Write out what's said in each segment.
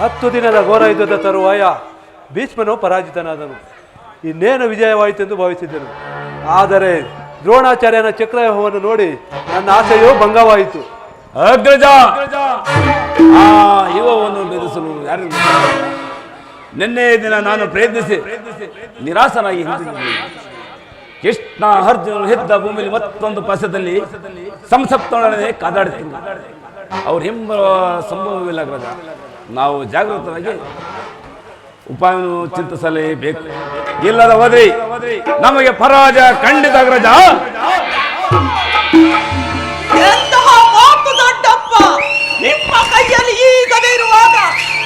10 ದಿನದ ಘೋರ ಯುದ್ಧದ ತರುವಾಯ ಭೀಷ್ಮನು ಪರಾಜಿತನಾದನು. ಇನ್ನೇನು ವಿಜಯವಾಯಿತೆಂದು ಭಾವಿಸಿದ್ದನು. ಆದರೆ ದ್ರೋಣಾಚಾರ್ಯನ ಚಕ್ರವ್ಯೂಹವನ್ನು ನೋಡಿ ನನ್ನ ಆಸೆಯೂ ಭಂಗವಾಯಿತು. ಅಗ್ರಜ, ಆ ಯುವವನ್ನು ಬೆದರಿಸಲು ಯಾರು? ನಿನ್ನೆ ದಿನ ನಾನು ಪ್ರಯತ್ನಿಸಿ ನಿರಾಸನಾಗಿ ಹಿಂದಿದ್ದೆ. ಕೃಷ್ಣ ಅರ್ಜುನರು ಹೆದ್ದ ಭೂಮಿಯಲ್ಲಿ ಮತ್ತೊಂದು ಪಸದಲ್ಲಿ ಸಂಸಪ್ತೊಡನೆ ಕಾದಾಡುತ್ತೀನಿ. ಅವ್ರು ಹಿಂಬ ಸಂಭವವಿಲ್ಲ ಅಗ್ರಜ. ನಾವು ಜಾಗೃತರಾಗಿ ಉಪಾಯವನ್ನು ಚಿಂತಿಸಲೇಬೇಕು. ಇಲ್ಲದ ಹೋದ್ರಿ ನಮಗೆ ಪರಾಜಯ ಖಂಡಿತ ಅಗ್ರಜ. ಎಂತಹ ಮಾತು ದೊಡ್ಡಪ್ಪ! ನಿಮ್ಮ ಕೈಯಲ್ಲಿ ಈ ಗದೆ ಇರುವಾಗ,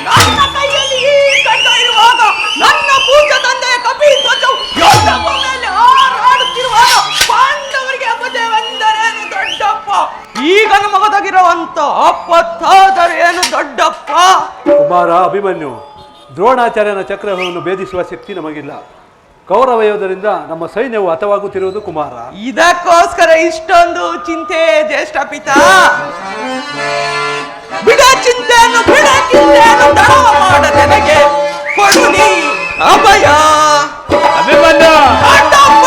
ನನ್ನ ಕೈಯಲ್ಲಿ ಈ ಖಡ್ಗ ಇರುವಾಗ, ನನ್ನ ಪೂಜ ತಂದೆಯ ಕಪಿ ಧ್ವಜವು ಯುದ್ಧ ಭೂಮಿಯಲ್ಲಿ ಹಾರಾಡುತ್ತಿರುವಾಗ ಪಾಂಡವರಿಗೆ ಅಪಜಯವೆಂದರೇನು ದೊಡ್ಡಪ್ಪ? ಈಗ ನಮಗೊದಗಿರುವಂತ ಆಪತ್ತಾದರೇನು ದೊಡ್ಡಪ್ಪ? ಕುಮಾರ ಅಭಿಮನ್ಯು, ದ್ರೋಣಾಚಾರ್ಯನ ಚಕ್ರವ್ಯೂಹವನ್ನು ಭೇದಿಸುವ ಶಕ್ತಿ ನಮಗಿಲ್ಲ. ಕೌರವ ಯೋಧರಿಂದ ನಮ್ಮ ಸೈನ್ಯವು ಹತವಾಗುತ್ತಿರುವುದು ಕುಮಾರ. ಇದಕ್ಕೋಸ್ಕರ ಇಷ್ಟೊಂದು ಚಿಂತೆ ಜ್ಯೇಷ್ಠ ಪಿತಾ? ಬಿಡ ಚಿಂತೆಯನ್ನು, ಬಿಡ ಚಿಂತೆಯನ್ನು ತಡವ ಮಾಡ ನನಗೆ ಕೊಡು ನೀ ಅಭಯ. ಅಭಿಮನ್ಯು, ದೊಡ್ಡಪ್ಪ,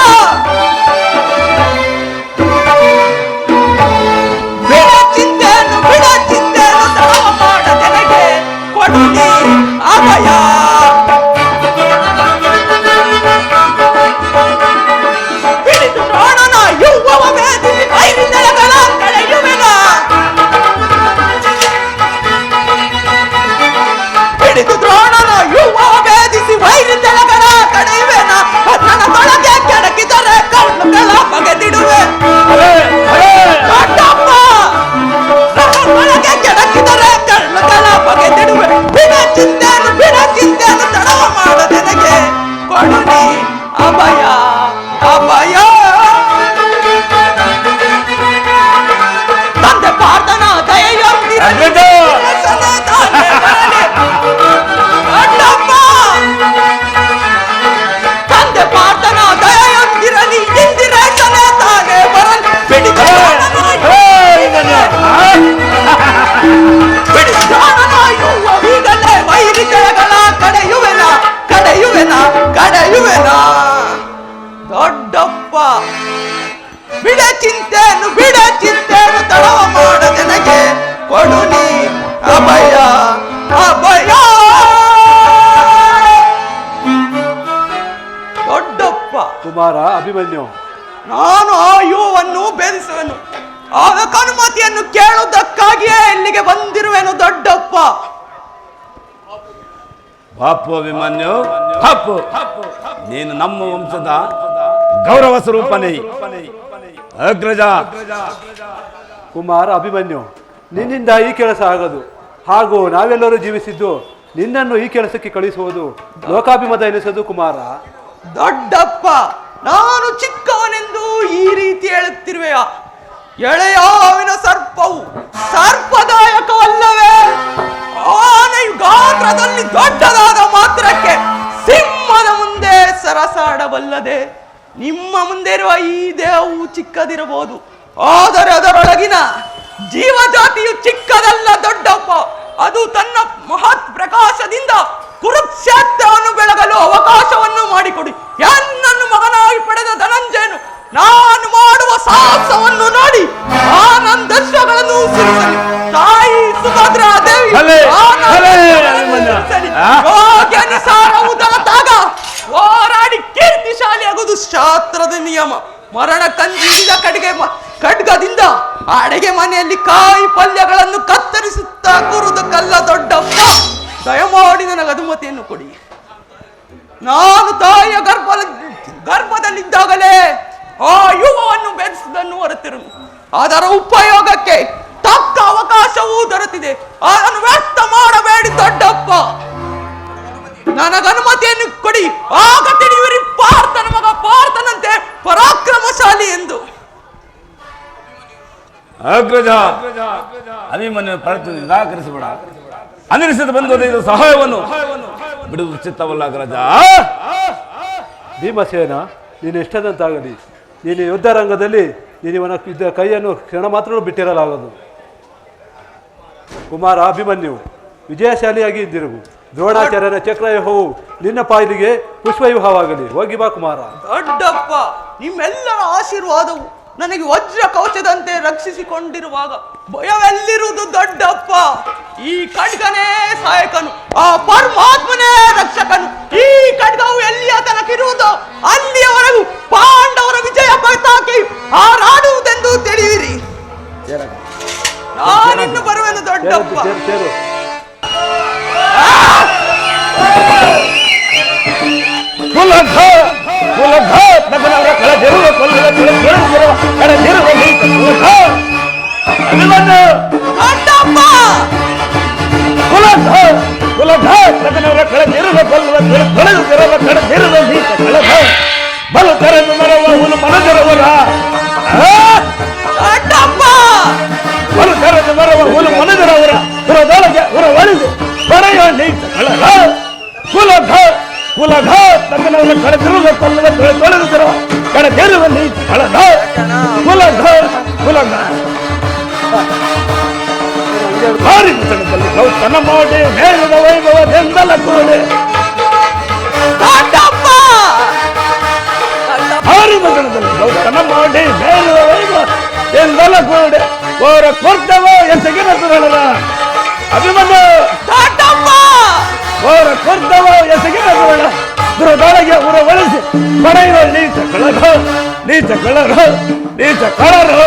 ಬಿಡ ಚಿಂತೆಯನ್ನು, ಬಿಡ ಚಿಂತೆಯನ್ನು ತಡವ ಮಾಡ ನನಗೆ ಕೊಡು ನೀ ಅಭಯ. ಹಿಡಿದು ದ್ರೋಣನ ಯುವವ ಬೇದಿ ಐರಿನೆಲೆಗಳ ಕಳೆಯುವೆನ. ಹಿಡಿದು ದ್ರೋಣನ ಯುವವ ಬೇದಿಸಿ ವೈರಿತೆಲೆಗಳ ಕಳೆಯುವೆನ. ನನ್ನ ತೊಳಗೆ ಕೆಡಕಿದರೆ ಕಣ್ಣುಗಳ ಬಗೆದಿಡುವೆ. ದೊಡ್ಡಪ್ಪ, ನನ್ನ ತೊಳಗೆ ಕೆಡಕಿದರೆ ಕಣ್ಣುಗಳ ಬಗೆದಿಡುವೆ. ಬಿಡ ಚಿಂತೆಯನ್ನು, ಬಿಡ ಚಿಂತೆಯನ್ನು ತಡವ ಮಾಡ ನನಗೆ ಕೊಡು ನೀ ಅಭಯ, ಅಭಯ. ತಂದೆ ಪಾರ್ಥನ ದಯೆಯೊಂದಿರಲಿ. ದೊಡ್ಡಪ್ಪ, ತಂದೆ ಪಾರ್ಥನ ದಯೆಯೊಂದಿರಲಿ. ಇಂದಿರೇಶನೇ ತಾನೇ ಬರಲಿ. ಈಗಲೇ ವೈರಿಗಳ ಕಡೆಯುವೆನ, ಕಡೆಯುವೆನ, ಕಡೆಯುವೆನ. ದೊಡ್ಡಪ್ಪ, ಬಿಡ ಚಿಂತೆಯನ್ನು, ಬಿಡ ಚಿಂತೆಯನ್ನು ತಡವ ಮಾಡ ನನಗೆ ಕೊಡು ನೀ ಅಭಯ, ಅಭಯ. ದೊಡ್ಡಪ್ಪ, ಕುಮಾರ ಅಭಿಮನ್ಯು, ನಾನು ಆ ಯುವವನ್ನು ಭೇದಿಸುವೆನು. ಅದಕ್ಕೆ ಅನುಮತಿಯನ್ನು ಕೇಳುವುದಕ್ಕಾಗಿಯೇ ಇಲ್ಲಿಗೆ ಬಂದಿರುವೆನು ದೊಡ್ಡಪ್ಪ. ಪಾಪು ಅಭಿಮನ್ಯು, ಪಾಪು. ನೀನು ನಮ್ಮ ವಂಶದ ಗೌರವ ಸ್ವರೂಪನೇ ಅಗ್ರಜ. ಕುಮಾರ ಅಭಿಮನ್ಯು, ನಿನ್ನಿಂದ ಈ ಕೆಲಸ ಆಗದು. ಹಾಗೂ ನಾವೆಲ್ಲರೂ ಜೀವಿಸಿದ್ದು ನಿನ್ನನ್ನು ಈ ಕೆಲಸಕ್ಕೆ ಕಳಿಸುವುದು ಲೋಕಾಭಿಮತ ಎನಿಸದು ಕುಮಾರ. ದೊಡ್ಡಪ್ಪ, ನಾನು ಚಿಕ್ಕವನೆಂದು ಈ ರೀತಿ ಹೇಳುತ್ತಿರುವೆಯ? ಎಳೆಯ ಹಾವಿನ ಸರ್ಪವು ಸರ್ಪದಾಯಕವಲ್ಲವೇ? ಆನೆಯು ಗಾತ್ರದಲ್ಲಿ ದೊಡ್ಡದಾದ ಮಾತ್ರಕ್ಕೆ ಸಿಂಹದ ಮುಂದೆ ಸರಸಾಡಬಲ್ಲದೆ. ನಿಮ್ಮ ಮುಂದೆ ಇರುವ ಈ ದೇಹವು ಚಿಕ್ಕದಿರಬಹುದು, ಆದರೆ ಅದರೊಳಗಿನ ಜೀವಜಾತಿಯು ಚಿಕ್ಕದಲ್ಲ ದೊಡ್ಡಪ್ಪ. ಅದು ತನ್ನ ಮಹತ್ ಪ್ರಕಾಶದಿಂದ ಕುರುಕ್ಷೇತ್ರವನ್ನು ಬೆಳಗಲು ಅವಕಾಶವನ್ನು ಮಾಡಿಕೊಡಿ. ಎನ್ನನ್ನು ಮಗನಾಗಿ ಪಡೆದ ಧನಂಜಯನು ನಾನು ಮಾಡುವ ಸಾಹಸವನ್ನು ನೋಡಿ ಆನಂದಶ್ವಗಳನ್ನು ಸುರಿಸಲಿ. ತಾಯಿ ಸುಭದ್ರಾ ದೇವಿ ಹೋರಾಡಿ ಕೀರ್ತಿಶಾಲಿಯಾಗುವುದು ಶಾಸ್ತ್ರದ ನಿಯಮ. ಮರಣ ಕಂಜಿದ ಖಡ್ಗದಿಂದ ಅಡಿಗೆ ಮನೆಯಲ್ಲಿ ಕಾಯಿ ಪಲ್ಯಗಳನ್ನು ಕತ್ತರಿಸುತ್ತಾ ಕೂರುವುದಕ್ಕಲ್ಲ ದೊಡ್ಡಪ್ಪ. ದಯಮಾಡಿ ನನಗೆ ಅನುಮತಿಯನ್ನು ಕೊಡಿ. ನಾನು ತಾಯಿಯ ಗರ್ಭದಲ್ಲಿದ್ದಾಗಲೇ ಆ ಯುವವನ್ನು ಬೆಳೆಸುವುದನ್ನು ಹೊರತಿರುನು. ಅದರ ಉಪಯೋಗಕ್ಕೆ ತಕ್ಕ ಅವಕಾಶವೂ ದೊರೆತಿದೆ. ಅದನ್ನು ವ್ಯರ್ಥ ಮಾಡಬೇಡಿ ದೊಡ್ಡಪ್ಪ. ನನಗನುಮತಿಯನ್ನು ಕೊಡಿ. ಆಗ ತಿಳಿಯುವಿರಿ ಪಾರ್ಥನ ಮಗ ಪಾರ್ಥನಂತೆ ಪರಾಕ್ರಮಶಾಲಿ ಎಂದು. ಅಗ್ರಜ, ಅಭಿಮನ್ಯು ಪ್ರಾರ್ಥನೆ ನಿರಾಕರಿಸಬೇಡ. ಅನಿರಿಸಿದ ಬಂದು ಇದು ಸಹಾಯವನ್ನು ಬಿಡುವುದು ಚಿತ್ತವಲ್ಲ ಅಗ್ರಜ. ಭೀಮಸೇನ, ನೀನು ಇಷ್ಟದಂತಾಗಲಿ. ನೀನು ಯುದ್ಧ ರಂಗದಲ್ಲಿ ನೀನಿವನ ಕೈಯನ್ನು ಕ್ಷಣ ಮಾತ್ರ ಬಿಟ್ಟಿರಲಾಗದು. ಕುಮಾರ ಅಭಿಮನ್ಯು, ವಿಜಯಶಾಲಿಯಾಗಿ ಇದ್ದಿರುವು. ದ್ರೋಣಾಚಾರ್ಯನ ಚಕ್ರವ್ಯೂಹವು ನಿನ್ನ ಪಾಲಿಗೆ ಪುಷ್ಪವ್ಯೂಹವಾಗಲಿ. ಹೋಗಿ ಬಾ ಕುಮಾರ. ದೊಡ್ಡಪ್ಪ, ನಿಮ್ಮೆಲ್ಲರ ಆಶೀರ್ವಾದವು ನನಗೆ ವಜ್ರ ಕವಚದಂತೆ ರಕ್ಷಿಸಿಕೊಂಡಿರುವಾಗ ಭಯವೆಲ್ಲಿರುವುದು ದೊಡ್ಡಪ್ಪ? ಈ ಖಡ್ಗನೇ ಸಹಾಯಕನು, ಆ ಪರಮಾತ್ಮನೇ ರಕ್ಷಕನು. ಈ ಖಡ್ಗವು ಎಲ್ಲಿಯ ತನಕಿರುವುದೋ ಅಲ್ಲಿಯವರೆಗೂ ಪಾಂಡವರ ವಿಜಯ ಪತಾಕಿ ಹಾರಾಡುವುದೆಂದು ತಿಳಿಯಿರಿ. ನಾನಿನ್ನು ಬರುವೆನು ದೊಡ್ಡಪ್ಪ. ಸೇರು. ಬಲು ಕರೆದು ಮರವ ಹುಲು ಮನದರವರ ಬಲು ಕರೆದು ಮರವ ಹುಲು ಮನದರವರ ಹುರದೊಳಗೆ ಹುರ ಒಳಿದು ಪಡೆಯುವ ನೀತ ಕಳಗ ಕುಲಘ ಕುಲಘ ತಕ್ಕನವರ ಕಳೆದಿರುವ ಕೊಲ್ಲದ ತೊಳೆದಿರುವ ಕಳೆದಿರುವ ನೀತ ಕಳಗ ಕುಲಘ ಕುಲಘ ಭಾರಿ ಮುಸಣದಲ್ಲಿ ಕೌತನ ಮಾಡಿ ಮೇಘದ ವೈಭವದಿಂದಲ ಕೂಡೆ ಭಾರಿ ಮುಸಣದಲ್ಲಿ ಕೌತನ ಮಾಡಿ ಮೇಘದ ವೈಭವದಿಂದಲ ಕೂಡೆ ಅವರ ಕೊರ್ತವ ಎಸಗಿನ ಸುರಳರ ಅಭಿಮನ್ಯು ಅವರ ಕೊರ್ತವ ಎಸಗಿನ ಸುರಳ ದುರದೊಳಗೆ ಉರ ಒಳಿಸಿ ಪಡೆಯುವ ನೀಚ ಕಳರ ನೀಚ ಕಳರ ನೀಚ ಕಳರು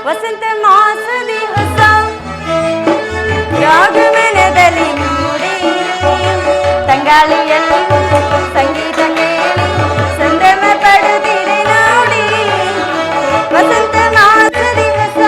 ವಸಂತ ಮಾಸದಿ ಹೊಸ ರಾಗಮನದಲ್ಲಿ ನೋಡಿ ತಂಗಾಳಿಯಲ್ಲಿ ಸಂಗೀತ ಕೇಳಿ ಸಂಭ್ರಮ ಪಡುತ್ತಿದೆ ನೋಡಿ ವಸಂತ ಮಾಸದಿ ಹೊಸ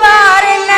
ಬಾರನ್ನ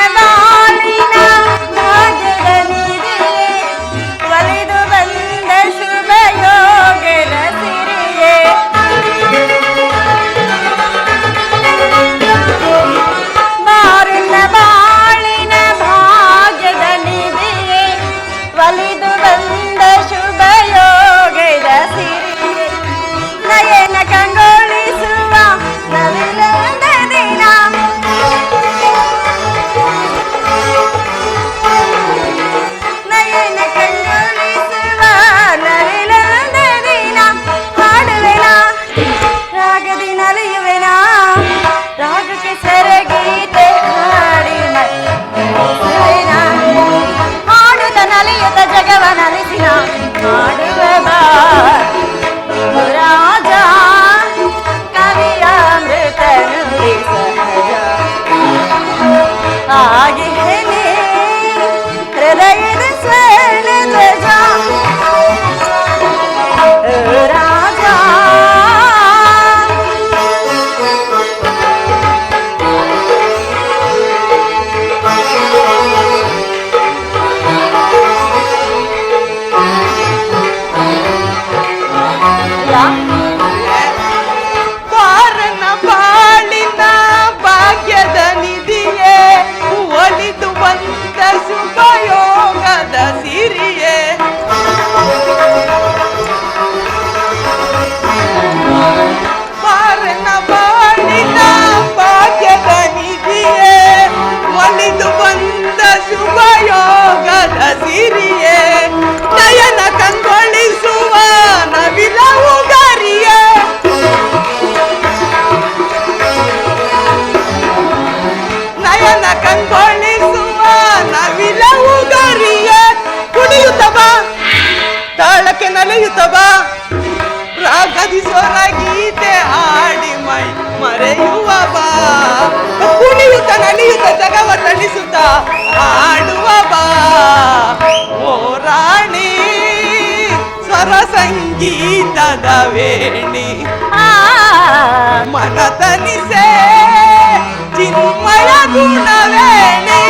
ಆಡುವ ಬಾ ಓ ರಾಣಿ ಸ್ವರ ಸಂಗೀತದ ವೇಣಿ ಮನತನಿಸೆ ಚಿನ್ಮಯ ಗುಣವೇಣಿ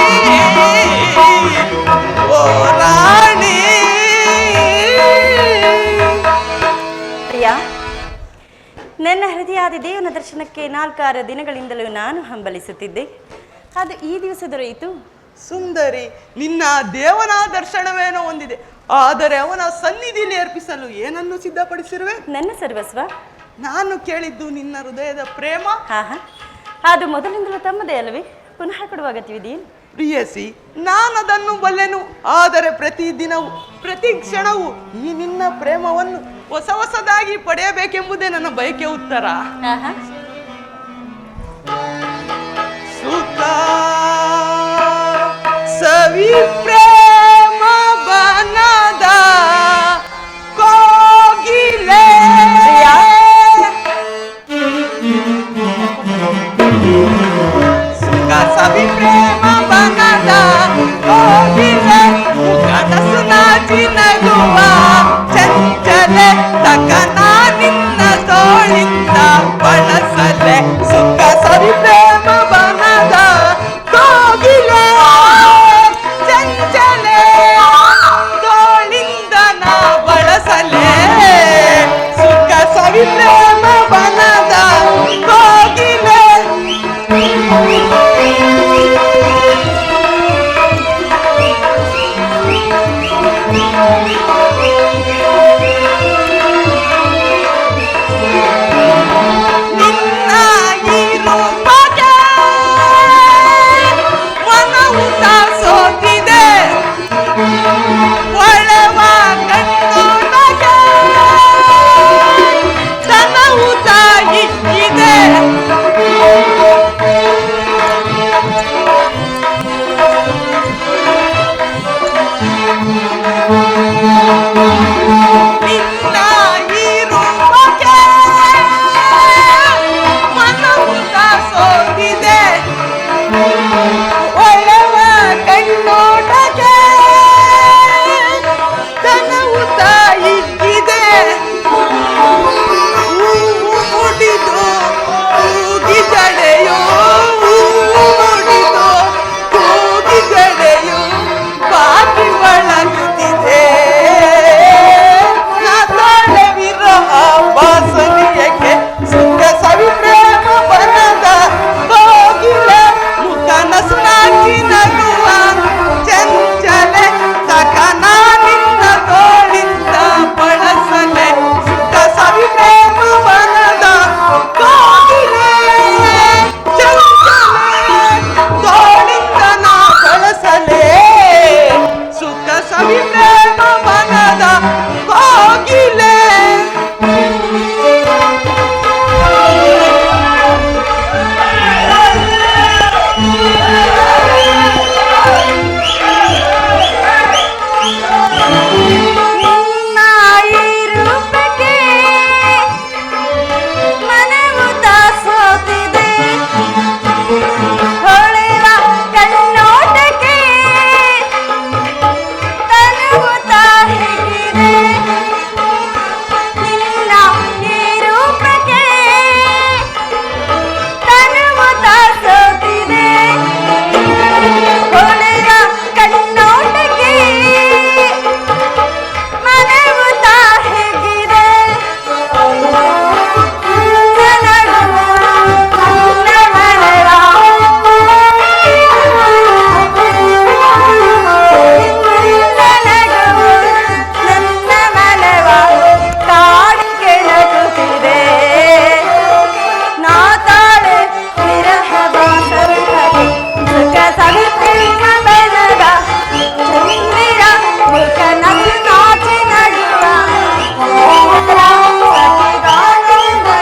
ಓ ರಾಣಿ. ಪ್ರಿಯ, ನನ್ನ ಹೃದಯಾದಿ ದೇವನ ದರ್ಶನಕ್ಕೆ 4-6 ದಿನಗಳಿಂದಲೂ ನಾನು ಹಂಬಲಿಸುತ್ತಿದ್ದೆ. ಅದು ಈ ದಿವಸ ದೊರೆಯಿತು. ಸುಂದರಿ, ನಿನ್ನ ದೇವನ ದರ್ಶನವೇನೋ ಹೊಂದಿದೆ, ಆದರೆ ಅವನ ಸನ್ನಿಧಿಯಲ್ಲಿ ಅರ್ಪಿಸಲು ಏನನ್ನು ಸಿದ್ಧಪಡಿಸಿರುವೆ? ನನ್ನ ಸರ್ವಸ್ವ. ನಾನು ಕೇಳಿದ್ದು ನಿನ್ನ ಹೃದಯದ ಪ್ರೇಮ. ಅದು ಮೊದಲಿಂದಲೂ ತಮ್ಮದೇ ಅಲ್ಲವೇ? ಪುನಃ ಕೊಡುವ ಅಗತ್ಯವಿದೆಯೇನು? ಪ್ರಿಯಸಿ, ನಾನದನ್ನು ಬಲ್ಲೆನು, ಆದರೆ ಪ್ರತಿದಿನವೂ ಪ್ರತಿ ಕ್ಷಣವೂ ಈ ನಿನ್ನ ಪ್ರೇಮವನ್ನು ಹೊಸ ಹೊಸದಾಗಿ ಪಡೆಯಬೇಕೆಂಬುದೇ ನನ್ನ ಬಯಕೆ. ಉತ್ತರ ಸುಖ ಸವಿ ಪ್ರೇಮ ಬನದ ಕೋಗಿಲೆ. ಸುಖ ಸವಿ ಪ್ರೇಮ ಬನದ ಕೋಗಿಲೆ ಮುಖನಸು ನಾಚಿ ನಗುವ ಚಂಚಲೆ ತಕನ ನಿನ್ನ ತೋಳಿಂದ ಬಳಸಲೆ. ಸುಖ ಸವಿ ಪ್ರೇಮ ಬನದ ಕೋಗಿಲೆ ಚಂಚಲೆ ತೋಳಿಂದ ನಾ ಬಳಸಲೆ. ಸುಖ ಸವಿ ಪ್ರೇಮ ಬನದ ಕೋಗಿಲೆ. ನಿನ್ನ ಈ ರೂಪಕ್ಕೆ ಮನವು ಸೋತಿದೆ, ಒಳವ ಕಣ್ಣೊಳಗೆ ತನವು ತಾಯಿದೆ. ನಿನ್ನ ಈ ರೂಪಕ್ಕೆ ಮನವು ಸೋತಿದೆ, ಒಳವ ಕಣ್ಣೋಟಕ್ಕೆ ತನವು ತಾಯಿಗಿದೆ. ಮುಡಿದು ಕೂಗಿ ಜಡೆಯೋ ಮುಡಿದು ಕೂಗಿ ಜಡೆಯೋ ಬಾಕಿ ಒಳಗುತ್ತಿದೆ. ನಾ ತಾಳೆ ವಿರಹ ಬಾಸನಿಯಕ್ಕೆ ಸುಖ ಸವಿ ಪ್ರೇಮ ಬನದ ಕೋಗಿಲೆ ಮುಖನಸು ನಾಚಿ ನಗುವ ಚಂಚಲೆ ತಕನ ನಿನ್ನ ತೋಳಿಂದ ಬಳಸಲೆ. ಸುಖ ಸವಿ ಪ್ರೇಮ ಬನದ ಕೋಗಿಲೆ ಚಂಚಲೆ ತೋಳಿಂದ ನಾ ಬಳಸಲೆ. ಸುಖ ಸವಿ ಪ್ರೇಮ ಬನದ ಕೋಗಿಲೆ. ನಿನ್ನ ಈ ರೂಪಕ್ಕೆ ಮನವು ಸೋತಿದೆ, ಹೊಳೆವ ಕಣ್ಣೋಟಕ್ಕೆ ತನವು ತಾಯಿಗಿದೆ. ನಿನ್ನ ಈ ರೂಪಕ್ಕೆ ತನವು ಸೋತಿದೆ, ಹೊಳೆವ ಕಣ್ಣೋಟಕ್ಕೆ ಮನವು ತಾಯಿಗಿದೆ. ನನ್ನ ಮನವ ಕಾಡಿ ಕೆಳಗುತ್ತಿದೆ, ನಾ ತಾಳೆ ವಿರಹ ಬಾಸನಿಗೆ ಸುಖ ಸವಿ ಪ್ರೇಮ ಬನದ ಚಂದಿರ ಮುಖನಸು ನಾಚಿ ನಗುವ ಸತಿದಾನಂದ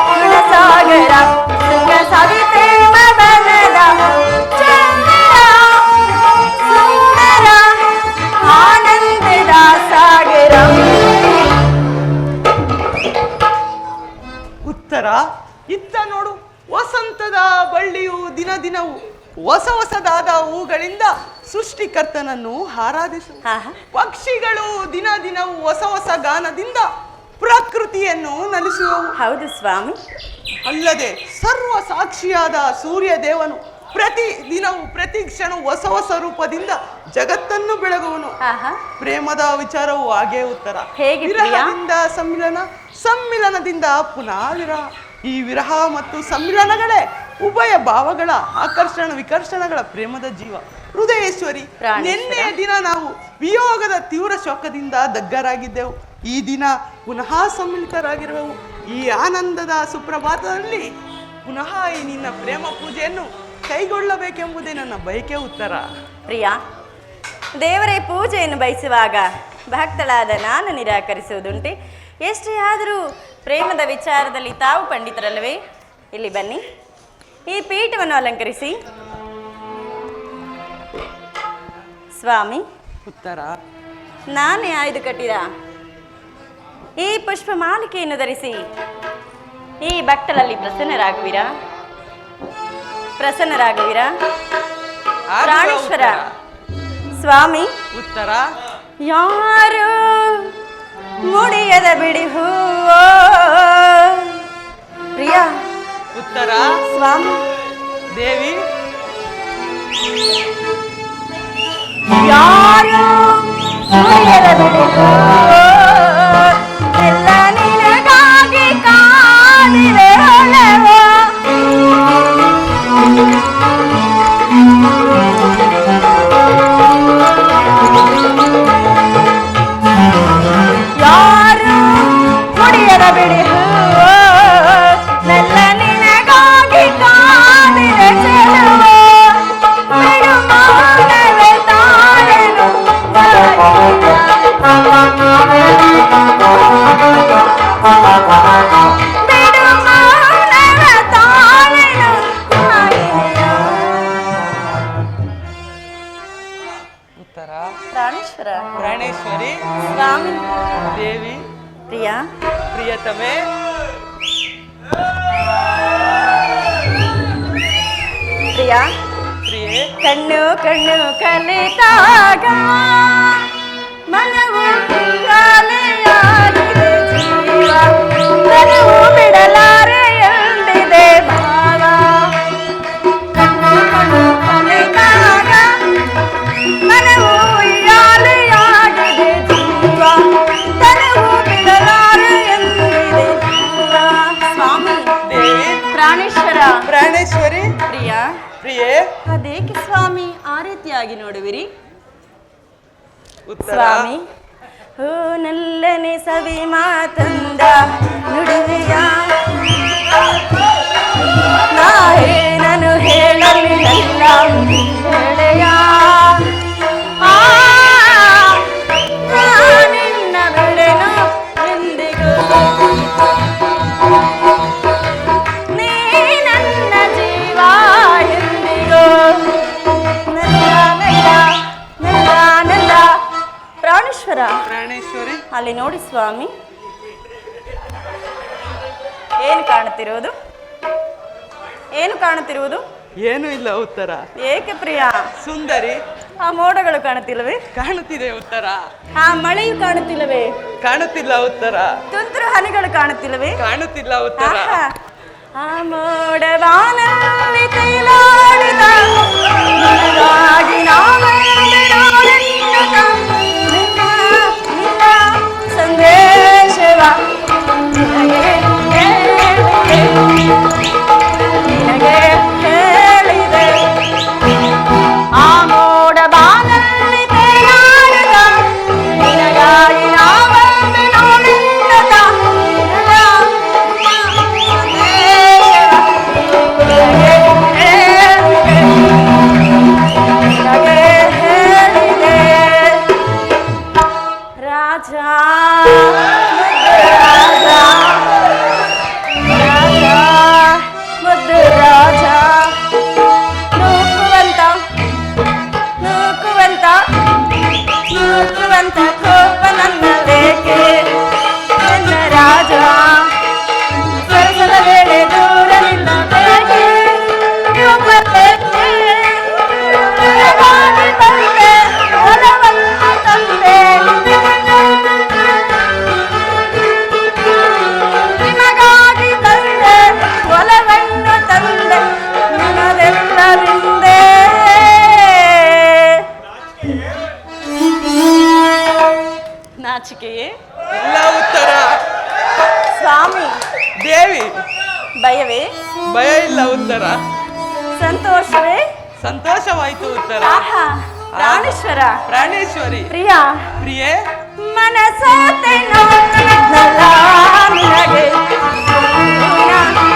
ಗುಣಸಾಗರ. ಸುಖ ಸವಿ ಪ್ರೇಮ ಬನದ ಚಂದಿರ ಸುಂದರ ಆನಂದದ ಸಾಗರ. ಉತ್ತರ ಇತ್ತ ನೋಡು, ವಸಂತದ ಬಳ್ಳಿಯು ದಿನ ದಿನವೂ ಹೊಸ ಹೊಸದಾದ ಹೂಗಳಿಂದ ಸೃಷ್ಟಿಕರ್ತನನ್ನು ಆರಾಧಿಸು. ಆಹಾ. ಪಕ್ಷಿಗಳು ದಿನ ದಿನವೂ ಹೊಸ ಹೊಸ ಗಾನದಿಂದ ಪ್ರಕೃತಿಯನ್ನು ನಲಿಸುವವು. ಹೌದು ಸ್ವಾಮಿ. ಅಲ್ಲದೆ ಸರ್ವ ಸಾಕ್ಷಿಯಾದ ಸೂರ್ಯ ದೇವನು ಪ್ರತಿ ದಿನವೂ ಪ್ರತಿ ಕ್ಷಣ ಹೊಸ ಹೊಸ ರೂಪದಿಂದ ಜಗತ್ತನ್ನು ಬೆಳಗುವನು. ಆಹಾ. ಪ್ರೇಮದ ವಿಚಾರವು ಹಾಗೆ ಉತ್ತರ. ಹೇಗೆ ಪ್ರಿಯಾ? ವಿರಹದಿಂದ ಸಮ್ಮಿಲನ, ಸಮ್ಮಿಲನದಿಂದ ಪುನಃ ವಿರಹ. ಈ ವಿರಹ ಮತ್ತು ಸಮ್ಮಿಲನಗಳೇ ಉಭಯ ಭಾವಗಳ ಆಕರ್ಷಣ ವಿಕರ್ಷಣಗಳ ಪ್ರೇಮದ ಜೀವ. ಹೃದಯೇಶ್ವರಿ, ಪ್ರಾಣೇಶ್ವರ. ನಿನ್ನೆಯ ದಿನ ನಾವು ವಿಯೋಗದ ತೀವ್ರ ಶೋಕದಿಂದ ದಗ್ಗರಾಗಿದ್ದೆವು. ಈ ದಿನ ಪುನಃ ಸಮ್ಮಿಲಿತರಾಗಿರುವೆವು. ಈ ಆನಂದದ ಸುಪ್ರಭಾತದಲ್ಲಿ ಪುನಃ ಈ ನಿನ್ನ ಪ್ರೇಮ ಪೂಜೆಯನ್ನು ಕೈಗೊಳ್ಳಬೇಕೆಂಬುದೇ ನನ್ನ ಬಯಕೆ ಉತ್ತರ. ಪ್ರಿಯಾ, ದೇವರೇ ಪೂಜೆಯನ್ನು ಬಯಸುವಾಗ ಭಕ್ತಳಾದ ನಾನು ನಿರಾಕರಿಸುವುದುಂಟೆ? ಎಷ್ಟೇ ಆದರೂ ಪ್ರೇಮದ ವಿಚಾರದಲ್ಲಿ ತಾವು ಪಂಡಿತರಲ್ಲವೇ? ಇಲ್ಲಿ ಬನ್ನಿ, ಈ ಪೀಠವನ್ನು ಅಲಂಕರಿಸಿ. ಸ್ವಾಮಿ, ಉತ್ತರ. ನಾನೇ ಆಯ್ದು ಕಟ್ಟಿದ ಈ ಪುಷ್ಪ ಮಾಲಿಕೆಯನ್ನು ಧರಿಸಿ ಈ ಭಕ್ತರಲ್ಲಿ ಪ್ರಸನ್ನರಾಗುವಿರಾ? ಪ್ರಸನ್ನರಾಗುವಿರಾ? ಪ್ರಾಣೇಶ್ವರ. ಸ್ವಾಮಿ, ಉತ್ತರ. ಯಾರು ಮುಡಿಯದ ಬಿಡಿ ಹೂವೋ? ಪ್ರಿಯಾ. ಉತ್ತರ. ಸ್ವಾಮಿ. ದೇವಿ. ಯಾರು ಮುಡಿಯದ ಬಿಡಿ ಹೂವೋ? ಎಲ್ಲ ನಿನಗಾಗಿ ಕಾದಿದೆ ಹೊಲವೋ? ಯಾರು ಮುಡಿಯದ ಬಿಡಿ ಹೂವೋ? ನೆಲ್ಲ ನಿನಗಾಗಿ ಕಾದಿದೆ ಚೆಲುವೋ? ಬಿಡು ಮೌನವೇ ತಾಳೆನು ಬಿಡು ಮೌನವೇ ತಾಳೆನು ಉತ್ತರ. ಪ್ರಾಣೇಶ್ವರ. ಪ್ರಾಣೇಶ್ವರಿ. ಸ್ವಾಮಿ. ದೇವಿ. ಪ್ರಿಯಾ. ಪ್ರಿಯತಮೆ. ಪ್ರಿಯಾ. ಪ್ರಿಯೆ. ಕಣ್ಣು ಕಣ್ಣು ಕಲಿತಾಗ ಮನವು ಗಾಳಿಯಾಗಿದೆ ಜೀವ, ಮನವು ಬಿಡಲಾರೆ ಎಂದಿದೆ ಭಾವ. ಕಣ್ಣು ಕಣ್ಣು ಕಲಿತಾಗ ಮನವು ಗಾಳಿಯಾಗಿದೆ ಜೀವ, ತನವು ಬಿಡಲಾರೆ ಎಂದಿದೆ ಭಾವ. ಸ್ವಾಮಿ. ದೇವಿ. ಪ್ರಾಣೇಶ್ವರ. ಪ್ರಾಣೇಶ್ವರಿ. ಪ್ರಿಯಾ. ಪ್ರಿಯೆ. ಅದೇಕೆ ಸ್ವಾಮಿ ಆ ರೀತಿಯಾಗಿ ನೋಡುವಿರಿ? ಉತ್ತರ. ಸ್ವಾಮಿ, ಹೋ ನಲ್ಲನೆ ಸವಿ ಮಾತಂದ ನುಡಿವೆಯ ನಾ ಏನನು ಹೇಳಲಿಲ್ಲ ಹೇಳೆಯ. ಆ, ನಾ ನಿನ್ನ ಬಿಡೆನು ಎಂದಿಗೂ, ನೀ ನನ್ನ ಜೀವ ಎಂದಿಗೂ. ನಲ್ಲ ನಲ್ಲ ನಲ್ಲ ನಲ್ಲ. ಪ್ರಾಣೇಶ್ವರ. ಪ್ರಾಣೇಶ್ವರಿ. ಅಲ್ಲಿ ನೋಡಿ ಸ್ವಾಮಿ, ಏನು ಕಾಣುತ್ತಿರುವುದು? ಏನು ಕಾಣುತ್ತಿರುವುದು? ಏನೂ ಇಲ್ಲ. ಉತ್ತರ. ಏಕೆ ಪ್ರಿಯಾ? ಸುಂದರಿ. ಆ ಮೋಡಗಳು ಕಾಣುತ್ತಿಲ್ಲವೇ? ಕಾಣುತ್ತಿದೆ. ಉತ್ತರ. ಆ ಮಳೆಯು ಕಾಣುತ್ತಿಲ್ಲವೇ? ಕಾಣುತ್ತಿಲ್ಲ. ಉತ್ತರ. ತುಂತುರು ಹನಿಗಳು ಕಾಣುತ್ತಿಲ್ಲವೇ? ಕಾಣುತ್ತಿಲ್ಲ. ಉತ್ತರ. ಆಹಾ. ಆ ಮೋಡವಾನಲ್ಲಿ ತೇಲಾಡಿದ ನಿನಗಾಗಿ ನಾವೆಲ್ಲರೆನ್ನುತ್ತ ನಿನ್ನ ಸಂದೇಶವ ನಿನಗೆ ಹೇಳಿದೆ. ಆ ಮೋಡವಾನಲ್ಲಿ ತೇಲಾಡಿದ ನಿನಗಾಗಿ ನಾವೆಲ್ಲರೆನ್ನುತ್ತ ನಿನ್ನ ಸಂದೇಶವ ಭಯವೇ? ಭಯ ಇಲ್ಲ ಉತ್ತರ. ಸಂತೋಷವೇ? ಸಂತೋಷವಾಯ್ತು ಉತ್ತರ. ಆಹಾ, ಪ್ರಾಣೇಶ್ವರ, ಪ್ರಾಣೇಶ್ವರಿ, ಪ್ರಿಯ, ಪ್ರಿಯೆ, ಮನಸೋತೆ ನಿನಗೆ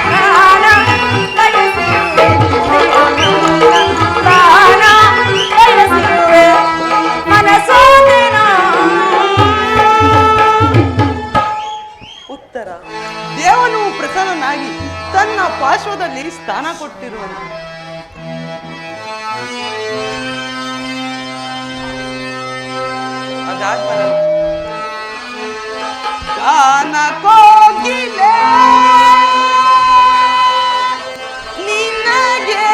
ಪ್ರಾಣ ಬಯಸಿರುವೆ, ಪ್ರಾಣ ಬಯಸಿರುವೆ, ಮನಸೋತೆ ಉತ್ತರ. ದೇವನು ಪ್ರಸನ್ನನಾಗಿ ತನ್ನ ಪಾರ್ಶ್ವದಲ್ಲಿ ಸ್ಥಾನ ಕೊಟ್ಟಿರುವನು. ಅದಾದ್ಮೇಲೆ ಗಾನ ಕೋಗಿಲೆ ನಿನಗೆ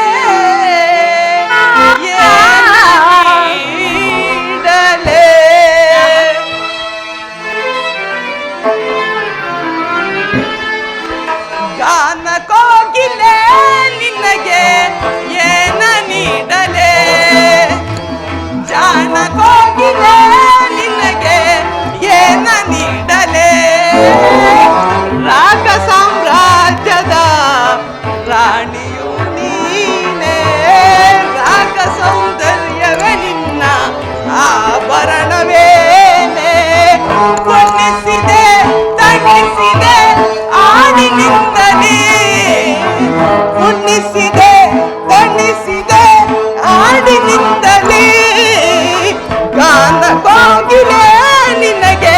ನೀಡಲೇ, ಗಾನ ಕೋಗಿಲೆ ನಿನಗೆ ಏನ ನೀಡಲೇ, ಜಾನ ಕೋಗಿಲೆ ನಿನಗೆ ಏನ ನೀಡಲೇ, ರಾಗ ಸಾಮ್ರಾಜ್ಯದ ರಾಣಿಯು ನೀನೇ, ರಾಗ ಸೌಂದರ್ಯವೇ ನಿನ್ನ ಆಭರಣವೇನೆ, ಕೊನ್ನಿಸಿದೆ ತಣಿಸಿದೆ ಆಡಿನಿಂದಲೇ, ಉಣ್ಣಿಸಿದೆ ತಣಿಸಿದೆ ಆಡಿನಿಂದಲೇ, ಗಾನ ಕೋಗಿಲೆ ನಿನಗೆ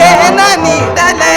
ಏನ ನೀಡಲೇ.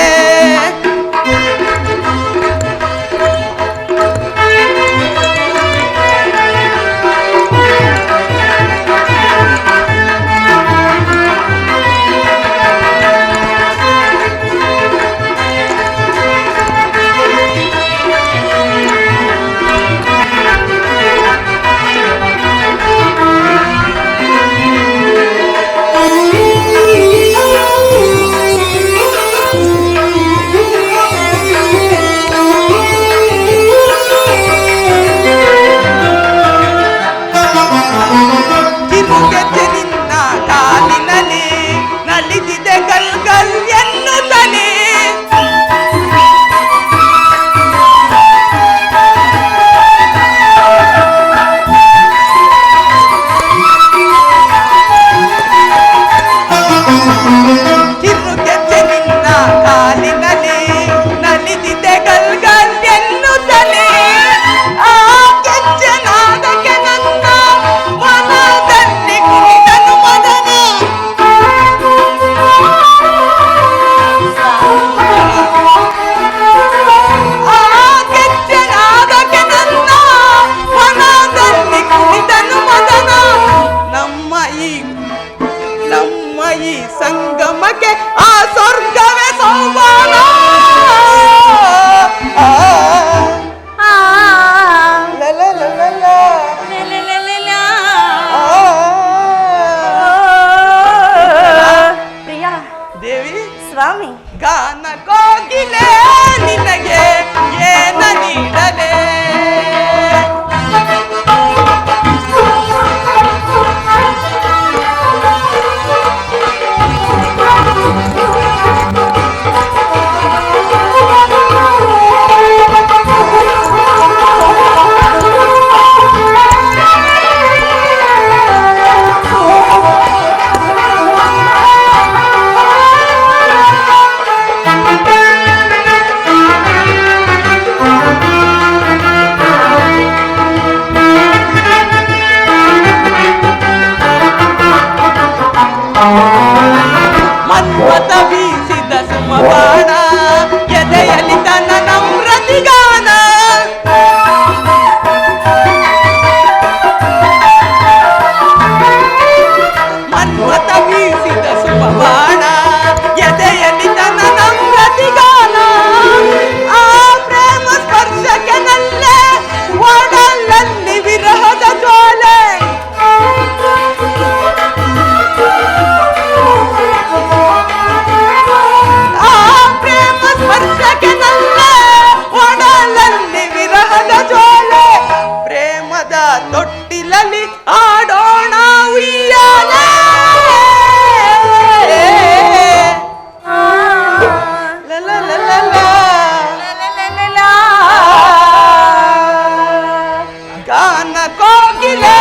ಗಾನ ಕೋಗಿಲೆ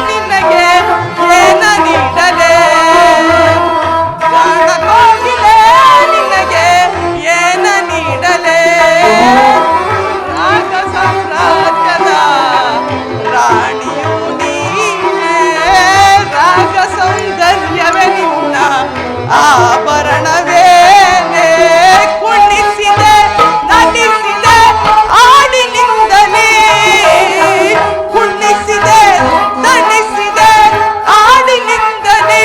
ನಿನಗೆ ಏನ ನೀಡಲೆ ಗಾನ ಕೋಗಿಲೆ ನಿನಗೆ ಏನ ನೀಡಲೆ ನಾಗ ಸಾಮ್ರಾಜ್ಯದ ರಾಣಿಯು ನೀನೆ ರಾಗ ಸೌಂದರ್ಯವೇ ನಿನ್ನ ಆಭರಣವೇನೆ ಕುಣಿಸಿದೆ ನಟಿಸಿದೆ ಆಡಿನಿಂದಲೇ ಕುಣಿಸಿದೆ ನಟಿಸಿದೆ ಆಡಿನಿಂದಲೇ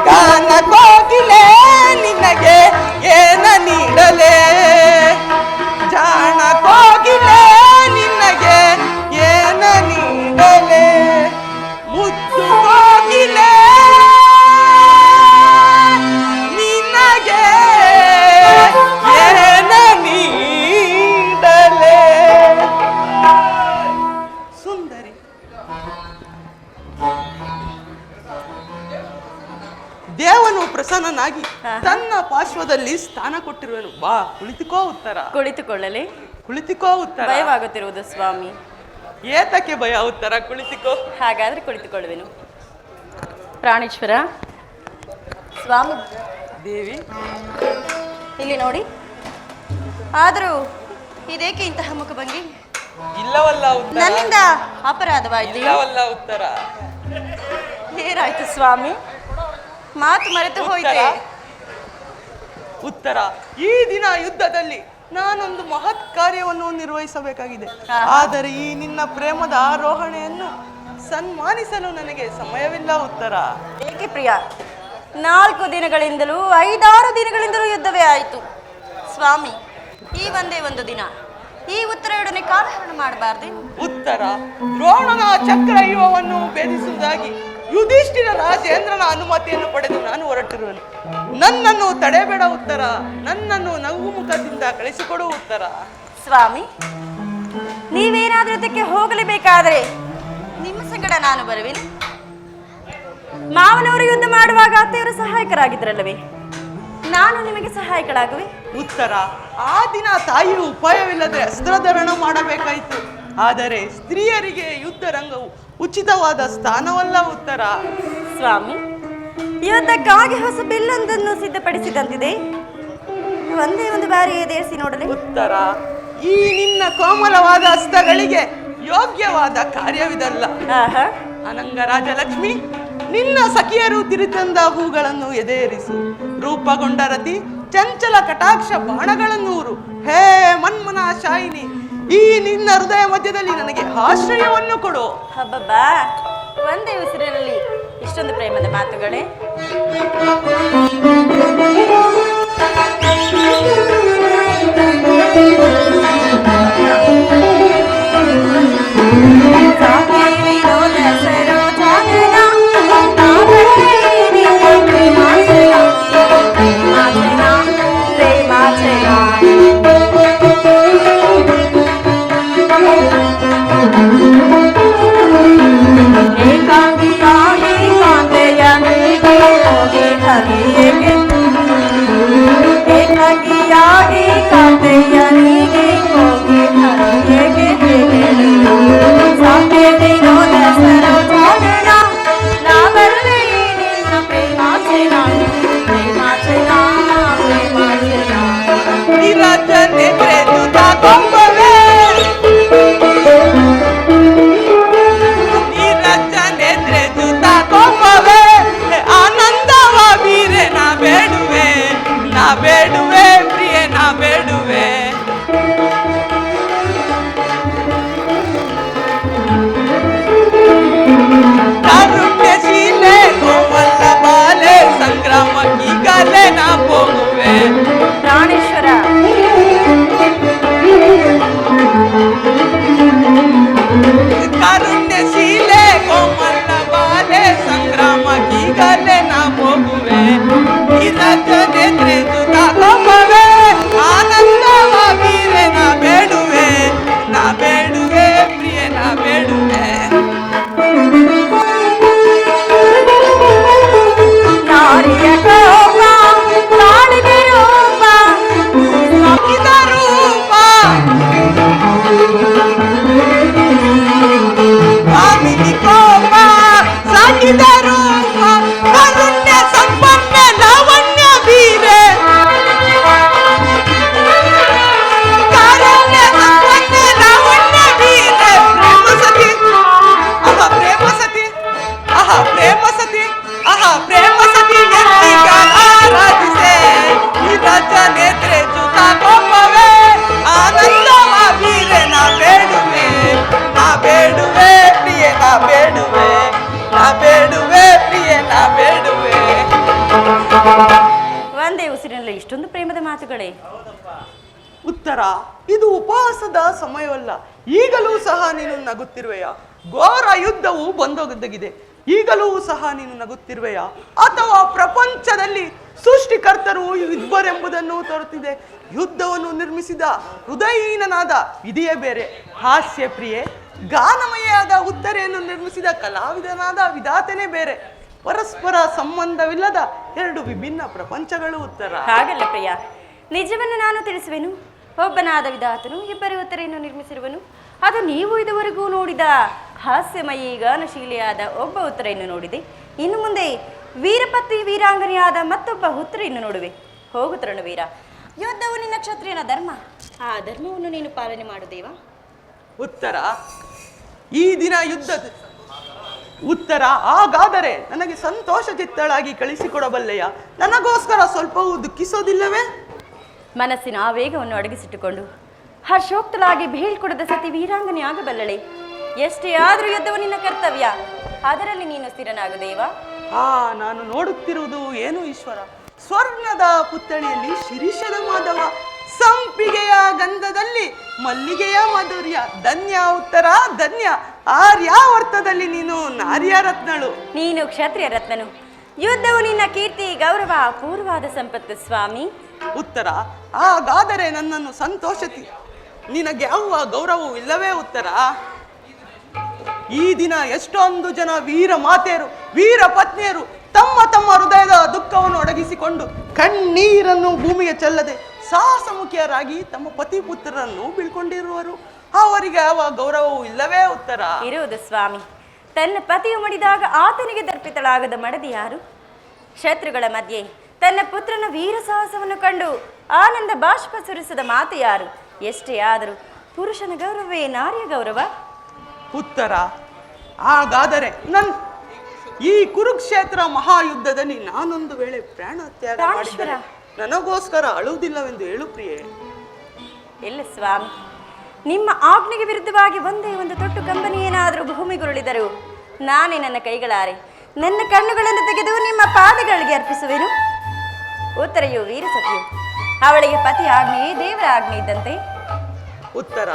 ಗಾನ ಕೋಗಿಲೆ ನಿನಗೆ ಏನ ನೀಡಲೆ ಜಾಣ ಕೋಗಿಲೆ ನಿನಗೆ ಏನ ನೀಡಲೆ ಮುದ್ದು ಕೋಗಿಲೆ ನಿನಗೆ ಏನ ನೀಡಲೆ ಸುಂದರಿ ದೇವನು ಪ್ರಸನ್ನನಾಗಿ ತನ್ನ ಪಾರ್ಶ್ವದಲ್ಲಿ ಸ್ಥಾನ ಕೊಟ್ಟಿರುವನು. ಬಾ ಕುಳಿತುಕೋ ಉತ್ತರ. ಕುಳಿತುಕೊಳ್ಳಲಿ. ಕುಳಿತುಕೋ ಉತ್ತರ. ಭಯವಾಗುತ್ತಿರುವುದು ಸ್ವಾಮಿ. ಏತಕ್ಕೆ ಭಯ ಉತ್ತರ? ಕುಳಿತುಕೋ. ಹಾಗಾದ್ರೆ ಕುಳಿತುಕೊಳ್ಳುವೆನು. ಪ್ರಾಣೇಶ್ವರ ಸ್ವಾಮಿ ದೇವಿ ಇಲ್ಲಿ ನೋಡಿ. ಆದರೂ ಇದೇಕೆ ಇಂತಹ ಮುಖಭಂಗಿ? ಇಲ್ಲವಲ್ಲ ಉತ್ತರ. ನನ್ನಿಂದ ಅಪರಾಧವಾಯಿತು. ಇಲ್ಲವಲ್ಲ ಉತ್ತರ. ಏನಾಯ್ತು ಸ್ವಾಮಿ? ಮಾತು ಮರೆತು ಹೋಯಿತೆ. ಉತ್ತರ. ಈ ದಿನ ಯುದ್ಧದಲ್ಲಿ ನಾನೊಂದು ಮಹತ್ ಕಾರ್ಯವನ್ನು ನಿರ್ವಹಿಸಬೇಕಾಗಿದೆ. ಆದರೆ ಈ ನಿನ್ನ ಪ್ರೇಮದ ಆರೋಹಣೆಯನ್ನು ಸನ್ಮಾನಿಸಲು ನನಗೆ ಸಮಯವಿಲ್ಲ ಉತ್ತರ. ಏಕೆ ಪ್ರಿಯ? 4 ದಿನಗಳಿಂದಲೂ 5-6 ದಿನಗಳಿಂದಲೂ ಯುದ್ಧವೇ ಆಯಿತು ಸ್ವಾಮಿ. ಈ ಒಂದೇ ಒಂದು ದಿನ ಈ ಉತ್ತರಯೊಡನೆ ಕಾಲಹರಣ ಮಾಡಬಾರ್ದೆ? ಉತ್ತರ. ದ್ರೋಣನ ಚಕ್ರವ್ಯೂಹವನ್ನು ಭೇದಿಸುವುದಾಗಿ ಯುಧಿಷ್ಠಿರ ರಾಜೇಂದ್ರನ ಅನುಮತಿಯನ್ನು ಪಡೆದು ನಾನು ಹೊರಟಿರುವೆನು. ನನ್ನನ್ನು ತಡೆಬೇಡ ಉತ್ತರ. ನನ್ನನ್ನು ನಗುಮುಖದಿಂದ ಕಳಿಸಿಕೊಡು ಉತ್ತರ. ಸ್ವಾಮಿ, ನೀವೇನಾದ್ರೂ ಇದಕ್ಕೆ ಹೋಗಲೇಬೇಕಾದ್ರೆ ನಿಮ್ಮ ಸಂಗಡ ನಾನು ಬರುವೆನು. ಮಾವನವರು ಯುದ್ಧ ಮಾಡುವಾಗ ಅತ್ತೆಯವರು ಸಹಾಯಕರಾಗಿದ್ದರಲ್ಲವೇ? ನಾನು ನಿಮಗೆ ಸಹಾಯಕಳಾಗುವೆ. ಉತ್ತರ. ಆ ದಿನ ತಾಯಿಯು ಉಪಾಯವಿಲ್ಲದೆ ಅಸ್ತ್ರಧರಣ ಮಾಡಬೇಕಾಯಿತು. ಆದರೆ ಸ್ತ್ರೀಯರಿಗೆ ಯುದ್ಧ ರಂಗವು ಉಚಿತವಾದ ಸ್ಥಾನವಲ್ಲ ಉತ್ತರ. ಸ್ವಾಮಿ, ಯುದ್ಧಕ್ಕಾಗಿ ಹೊಸ ಬಿಲ್ಲೊಂದನ್ನು ಸಿದ್ಧಪಡಿಸಿದಂತಿದೆ. ಒಂದೇ ಒಂದು ಬಾರಿ ಎದೇರಿಸಿ ನೋಡಲಿ. ಉತ್ತರ. ಈ ನಿನ್ನ ಕೋಮಲವಾದ ಹಸ್ತಗಳಿಗೆ ಯೋಗ್ಯವಾದ ಕಾರ್ಯವಿದಲ್ಲ. ಅನಂಗರಾಜ ಲಕ್ಷ್ಮಿ, ನಿನ್ನ ಸಖಿಯರು ತಿರುತಂದ ಹೂಗಳನ್ನು ಎದೇರಿಸು. ರೂಪಗೊಂಡ ರತಿ ಚಂಚಲ ಕಟಾಕ್ಷ ಬಾಣಗಳನ್ನೂರು. ಹೇ ಮನ್ಮನ ಶಾಯಿನಿ, ಈ ನಿನ್ನ ಹೃದಯ ಮಧ್ಯದಲ್ಲಿ ನನಗೆ ಆಶ್ರಯವನ್ನು ಕೊಡು. ಹಬ್ಬಬ್ಬಾ, ಒಂದೇ ಉಸಿರಿನಲ್ಲಿ ಇಷ್ಟೊಂದು ಪ್ರೇಮದ ಮಾತುಗಳೇ. ಬೇಡುವೆ ಪ್ರಿಯ, ನಾ ಬೇಡುವೆ. ಕಾರುಣ್ಯಶೀಲೆ ಗೋವಲ್ಲ ಬಾಲೆ ಸಂಗ್ರಾಮಕ್ಕೀಗಲೇ ನಾ ಹೋಗುವೆ. ಪ್ರಾಣೇಶ್ವರ, ಕಾರುಣ್ಯಶೀಲೆ ಗೋವಲ್ಲ ಬಾಲೆ ಸಂಗ್ರಾಮಕ್ಕೀಗಲೇ ನಾ ಹೋಗುವೆ. ಆನಂದವ ಬೀರೆ ನಾ ಬೇಡುವೆ, ನಾ ಬೇಡುವೆ ಪ್ರಿಯ, ನಾ ಬೇಡುವೆ. ನಾರಿಯ ಕೋಪ ಕಾಳಿಗೆ ರೂಪ, ಇದ ರೂಪ ಉಸಿರಿನಲ್ಲಿ ಇಷ್ಟೊಂದು ಪ್ರೇಮದ ಮಾತುಗಳೇ? ಉತ್ತರ, ಇದು ಉಪವಾಸದ ಸಮಯವಲ್ಲ. ಈಗಲೂ ಸಹ ನೀನು ನಗುತ್ತಿರುವೆಯಾ? ಘೋರ ಯುದ್ಧವು ಬಂದೊದಗಿದೆ, ಈಗಲೂ ಸಹ ನೀನು ನಗುತ್ತಿರುವೆಯಾ? ಅಥವಾ ಪ್ರಪಂಚದಲ್ಲಿ ಸೃಷ್ಟಿಕರ್ತರು ಇಬ್ಬರೆಂಬುದನ್ನು ತೋರುತ್ತಿದೆ? ಯುದ್ಧವನ್ನು ನಿರ್ಮಿಸಿದ ಹೃದಯಹೀನನಾದ ವಿಧಿಯೇ ಬೇರೆ, ಹಾಸ್ಯ ಪ್ರಿಯೆ. ಗಾನಮಯವಾದ ಉತ್ತರೆಯನ್ನು ನಿರ್ಮಿಸಿದ ಕಲಾವಿದನಾದ ವಿಧಾತನೇ ಬೇರೆ. ಪರಸ್ಪರ ಸಂಬಂಧವಿಲ್ಲದ ಎರಡು ವಿಭಿನ್ನ ಪ್ರಪಂಚಗಳು ಉತ್ತರ. ಹಾಗಲ್ಲ ಪ್ರಿಯ, ನಿಜವನ್ನು ನಾನು ತಿಳಿಸುವೆನು. ಒಬ್ಬನಾದ ವಿಧಾತನು ಇಬ್ಬರ ಉತ್ತರೆಯನ್ನು ನಿರ್ಮಿಸಿರುವನು. ಅದು ನೀವು ಇದುವರೆಗೂ ನೋಡಿದ ಹಾಸ್ಯಮಯಿ ಗಾನಶೀಲಿಯಾದ ಒಬ್ಬ ಉತ್ತರೆಯನ್ನು ನೋಡಿದೆ. ಇನ್ನು ಮುಂದೆ ವೀರಪತ್ನಿ ವೀರಾಂಗನೆಯಾದ ಮತ್ತೊಬ್ಬ ಉತ್ತರೆಯನ್ನು ನೋಡುವೆ. ಹೋಗು ತರುಣವೀರ, ಯುದ್ಧವು ನಿನ್ನ ಕ್ಷತ್ರಿಯನ ಧರ್ಮ. ಆ ಧರ್ಮವನ್ನು ನೀನು ಪಾಲನೆ ಮಾಡುದೇವಾ? ಉತ್ತರ, ಈ ದಿನ ಉತ್ತರ, ಹಾಗಾದರೆ ನನಗೆ ಸಂತೋಷ ಚಿತ್ತಳಾಗಿ ಕಳಿಸಿಕೊಡಬಲ್ಲೆಯ? ನನಗೋಸ್ಕರ ಸ್ವಲ್ಪವೂ ದುಃಖಿಸೋದಿಲ್ಲವೇ? ಮನಸ್ಸಿನ ಆವೇಗವನ್ನು ಅಡಗಿಸಿಟ್ಟುಕೊಂಡು ಹರ್ಷೋಕ್ತಳಾಗಿ ಬೀಳ್ಕೊಡದ ಸತಿ ವೀರಾಂಗನೆ ಆಗಬಲ್ಲಳೆ. ಎಷ್ಟೇ ಆದರೂ ಯುದ್ಧವು ನಿನ್ನ ಕರ್ತವ್ಯ, ಅದರಲ್ಲಿ ನೀನು ಸ್ಥಿರನಾಗದೇವಾ? ನಾನು ನೋಡುತ್ತಿರುವುದು ಏನು ಈಶ್ವರ? ಸ್ವರ್ಣದ ಪುತ್ಥಳಿಯಲ್ಲಿ ಶಿರೀಷದ ಮಾಧವ, ಸಂಪಿಗೆಯ ಗಂಧದಲ್ಲಿ ಮಲ್ಲಿಗೆಯ ಮಾಧುರ್ಯ. ಧನ್ಯ ಉತ್ತರ, ಧನ್ಯ. ಆರ್ಯಾವರ್ತದಲ್ಲಿ ನೀನು ನಾರ್ಯ ರತ್ನಳು. ನೀನು ಕ್ಷತ್ರಿಯ ರತ್ನನು. ಯುದ್ಧವು ನಿನ್ನ ಕೀರ್ತಿ ಗೌರವ ಅಪೂರ್ವವಾದ ಸಂಪತ್ತು ಸ್ವಾಮಿ. ಉತ್ತರ, ಹಾಗಾದರೆ ನನ್ನನ್ನು ನಿನಗೆ ಯಾವ ಗೌರವವೂ ಇಲ್ಲವೇ? ಉತ್ತರ, ಈ ದಿನ ಎಷ್ಟೊಂದು ಜನ ವೀರ ಮಾತೆಯರು, ವೀರ ಪತ್ನಿಯರು ತಮ್ಮ ತಮ್ಮ ಹೃದಯದ ದುಃಖವನ್ನು ಅಡಗಿಸಿಕೊಂಡು ಕಣ್ಣೀರನ್ನು ಭೂಮಿಗೆ ಚೆಲ್ಲದೆ ಸಾಹಸಮುಖಿಯರಾಗಿ ತಮ್ಮ ಪತಿ ಪುತ್ರರನ್ನು ಬೀಳ್ಕೊಂಡಿರುವರು. ಅವರಿಗೆ ಯಾವ ಗೌರವವೂ ಇಲ್ಲವೇ? ಉತ್ತರ, ಇರುವುದು ಸ್ವಾಮಿ. ತನ್ನ ಪತಿಯು ಮಡಿದಾಗ ಆತನಿಗೆ ದರ್ಪಿತಳಾಗದ ಮಡದಿ ಯಾರು? ಶತ್ರುಗಳ ಮಧ್ಯೆ ತನ್ನ ಪುತ್ರನ ವೀರ ಸಾಹಸವನ್ನು ಕಂಡು ಆನಂದ ಬಾಷ್ಪ ಸುರಿಸದ ಮಾತು ಯಾರು? ಎಷ್ಟೇ ಆದರೂ ಪುರುಷನ ಗೌರವವೇ ನಾರಿಯ ಗೌರವ. ಉತ್ತರ, ಹಾಗಾದರೆ ಈ ಕುರುಕ್ಷೇತ್ರ ಮಹಾಯುದ್ಧದಲ್ಲಿ ನಾನೊಂದು ವೇಳೆ ಪ್ರಾಣ ತ್ಯಾಗ ಮಾಡಿದರೆ ನನಗೋಸ್ಕರ ಅಳುವುದಿಲ್ಲವೆಂದು ಹೇಳು ಪ್ರಿಯೆ. ಇಲ್ಲ ಸ್ವಾಮಿ, ನಿಮ್ಮ ಆಜ್ಞೆಗೆ ವಿರುದ್ಧವಾಗಿ ಒಂದೇ ಒಂದು ತೊಟ್ಟು ಕಂಬನಿ ಏನಾದರೂ ಭೂಮಿಗುರುಳಿದರು ನಾನೇ ನನ್ನ ಕೈಗಳಾರೆ ನನ್ನ ಕಣ್ಣುಗಳನ್ನು ತೆಗೆದು ನಿಮ್ಮ ಪಾದಗಳಿಗೆ ಅರ್ಪಿಸುವೆನು. ಉತ್ತರೆಯು ವೀರಸತಿಯು, ಅವಳಿಗೆ ಪತಿ ಆಜ್ಞೆಯೇ ದೇವರ ಆಜ್ಞೆ ಇದ್ದಂತೆ. ಉತ್ತರ,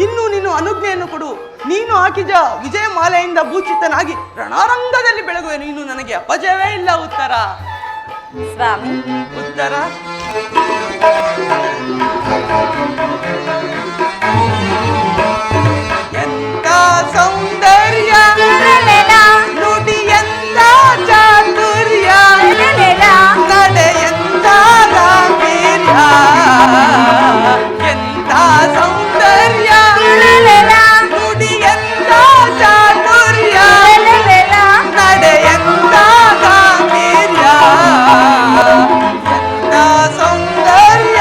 ಇನ್ನು ನೀನು ಅನುಜ್ಞೆಯನ್ನು ಕೊಡು. ನೀನು ಹಾಕಿದ ವಿಜಯ ಮಾಲೆಯಿಂದ ಭೂಚಿತನಾಗಿ ರಣರಂಗದಲ್ಲಿ ಬೆಳಗುವೆ. ನೀನು ನನಗೆ ಅಪಜಯವೇ ಇಲ್ಲ. ಉತ್ತರ, ಸ್ವಾಮಿ. ಉತ್ತರ, ಎಂತ ಸೌಂದರ್ಯ ನುಡಿ, ಎಂತ ಚಾತುರ್ಯ ನಡೆ, ಎಂತ ಗಾಂಭೀರ್ಯ, ಎಂತ ಸೌಂದರ್ಯ ನುಡಿ, ಎಂತ ಚಾತುರ್ಯ ನಡೆ, ಎಂತ ಗಾಂಭೀರ್ಯ, ಎಂತ ಸೌಂದರ್ಯ.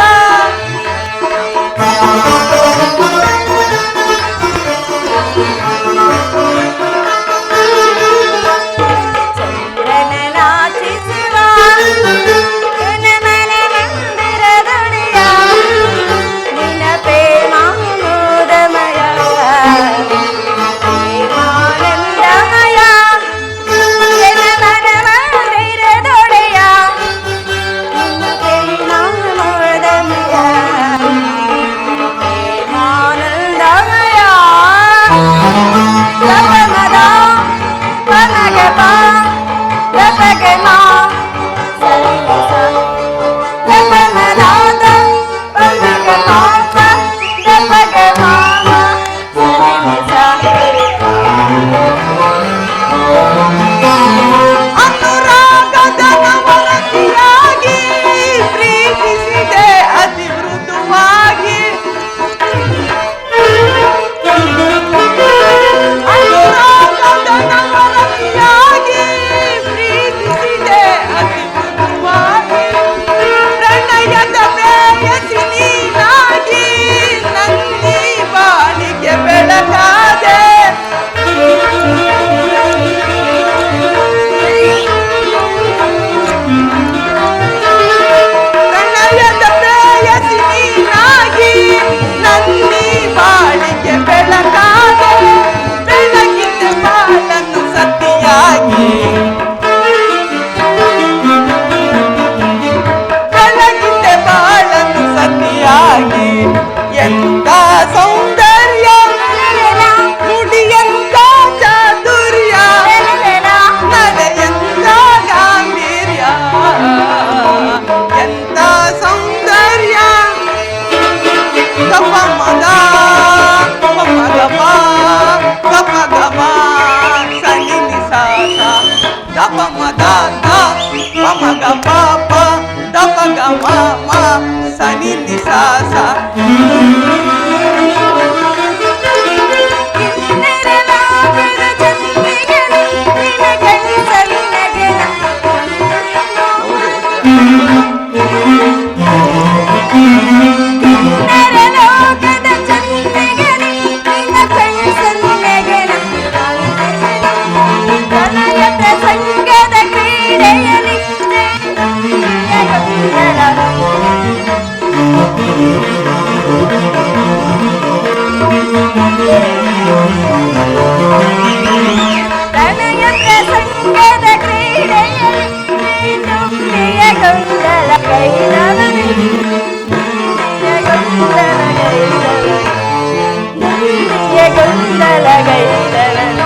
ಬಲಗೈದವನು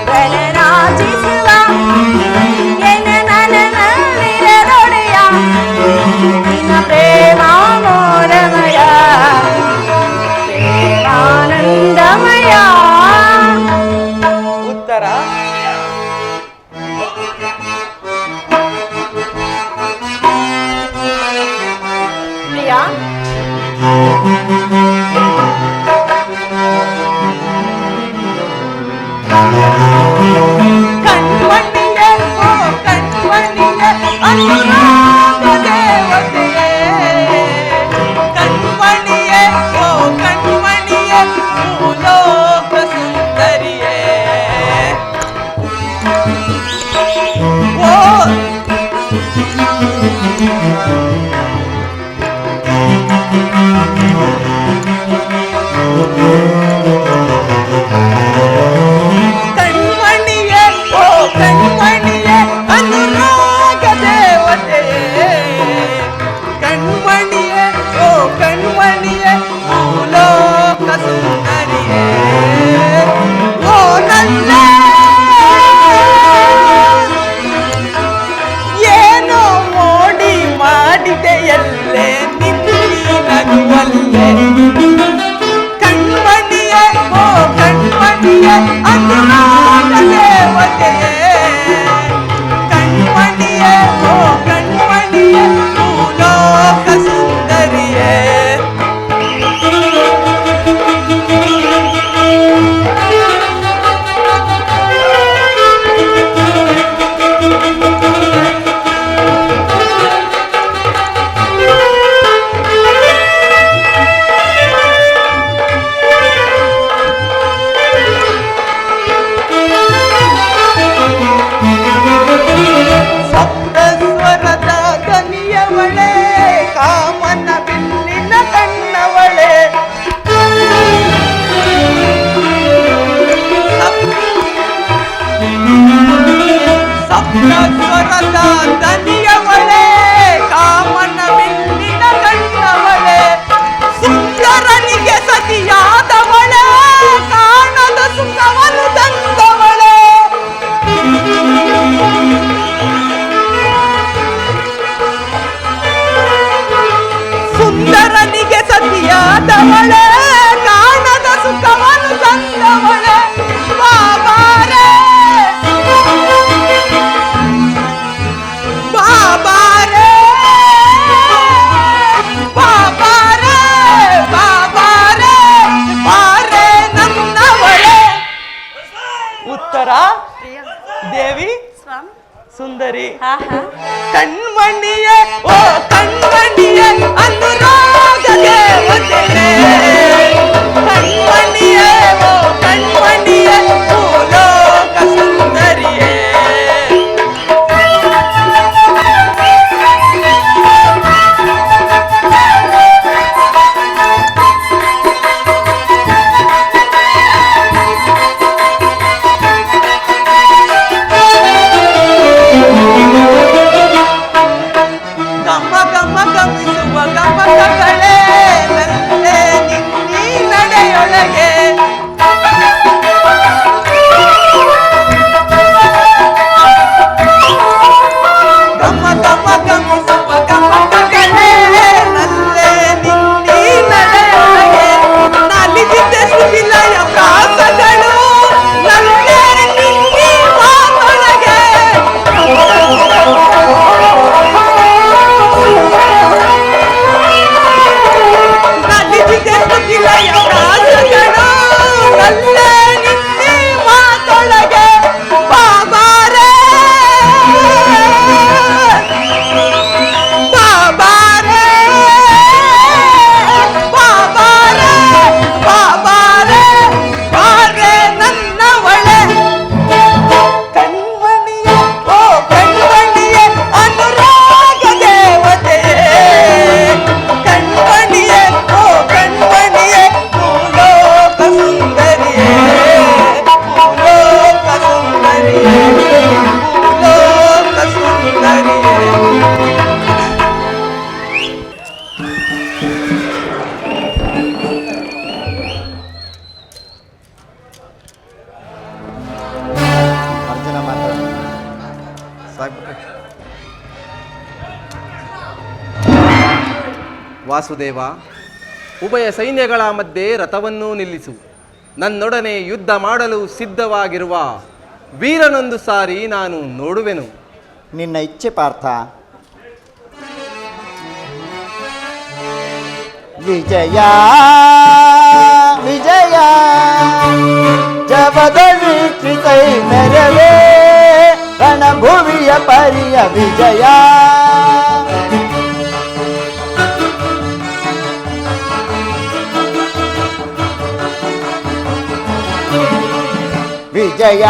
ಬಲರಾಜಿಸುವ ಎನ್ನ ನನನಲ್ಲಿರದೊಡೆಯ ನಿನ್ನ ಪ್ರೇಮ ಮೋರಮಯ ಪ್ರೇಮಾನಂದಮಯ. ಉತ್ತರ ಪ್ರಿಯಾ ಕಣ್ಮಣಿಯೇ ಓ ಕಣ್ಮಣಿಯೇ ಅನುರಾಗ ದೇವತೆಯೇ, ಕಣ್ಮಣಿಯೇ ಓ ಕಣ್ಮಣಿಯೇ ಭೂಲೋಕ ಸುಂದರಿಯೇ. ಓ ಕಣ್ಮಣಿಯೇ ಓ ಕಣ್ಮಣಿಯೇ ಅನುರಾಗ ದೇವತೆಯೇ, ಕಣ್ಮಣಿಯೇ ಓ ಕಣ್ಮಣಿಯೇ ಭೂಲೋಕ ಸುಂದರಿಯೇ. ಓ ನನ್ನ ಏನೋ ಮೋಡಿ ಮಾಡಿದೆಯಲ್ಲೇ ನಿಲ್ಲಿ ನಗುವಲ್ಲೇ, ಕಣ್ಮಣಿಯೇ ಓ ಕಣ್ಮಣಿಯೇ ಅನುರಾಗ ದೇವತೆಯೇ, ಕಣ್ಮಣಿಯೇ ಓ ಕಣ್ಮಣಿಯೇ ಭೂಲೋಕ ಸುಂದರಿಯೇ. ಸಪ್ತಸ್ವರದ ದನಿಯವಳೆ, ಕಾಮನ ಬಿಲ್ಲಿನ ಕಣ್ಣವಳೆ, ಸಪ್ತಸ್ವರದ ದನಿಯವಳೆ, ಕಾಮನ ಬಿಲ್ಲಿನ ಕಣ್ಣವಳೆ, ಸುಂದರನಿಗೆ ಸತಿಯಾದವಳೆ, ಕಾಣದ ಸುಖವನ್ನು ತಂದವಳೆ. ಸುಂದರನಿಗೆ ಸತಿಯಾದವಳೆ, ಕಾಣದ ಸುಖವನ್ನು ತಂದವಳೆ. ಬಾಬಾರೆ ಬಾಬಾರೆ ಬಾಬಾರೆ ಬಾಬಾರೆ ಬಾರೆ ನನ್ನವಳೆ. ಉತ್ತರ ದೇವಿ ಸ್ವಾಮಿ ಸುಂದರಿ. ಆಹಾ ಕಣ್ಮಣಿಯೇ ಓ ಕಣ್ಮಣಿಯೇ ಅನುರಾಗ ದೇವತೆಯೇ, ಕಣ್ಮಣಿಯೇ ಓ ಕಣ್ಮಣಿಯೇ ಭೂಲೋಕ ಸುಂದರಿಯೇ. ಗಮ ಗಮ ಗಮಿಸುವ ಗಮಕಗಳೇ ನಲ್ಲೇ ನಿನ್ನ ವಾಸುದೇವ, ಉಭಯ ಸೈನ್ಯಗಳ ಮಧ್ಯೆ ರಥವನ್ನೂ ನಿಲ್ಲಿಸು. ನನ್ನೊಡನೆ ಯುದ್ಧ ಮಾಡಲು ಸಿದ್ಧವಾಗಿರುವ ವೀರನೊಂದು ಸಾರಿ ನಾನು ನೋಡುವೆನು. ನಿನ್ನ ಇಚ್ಛೆ ಪಾರ್ಥ. ವಿಜಯ ವಿಜಯ ಜಪದ ವೀಕ್ಷಿಸೈ ಮೆರವೇ ರಣಭುವಿಯ ಪರಿಯ ವಿಜಯ. ವಿಜಯ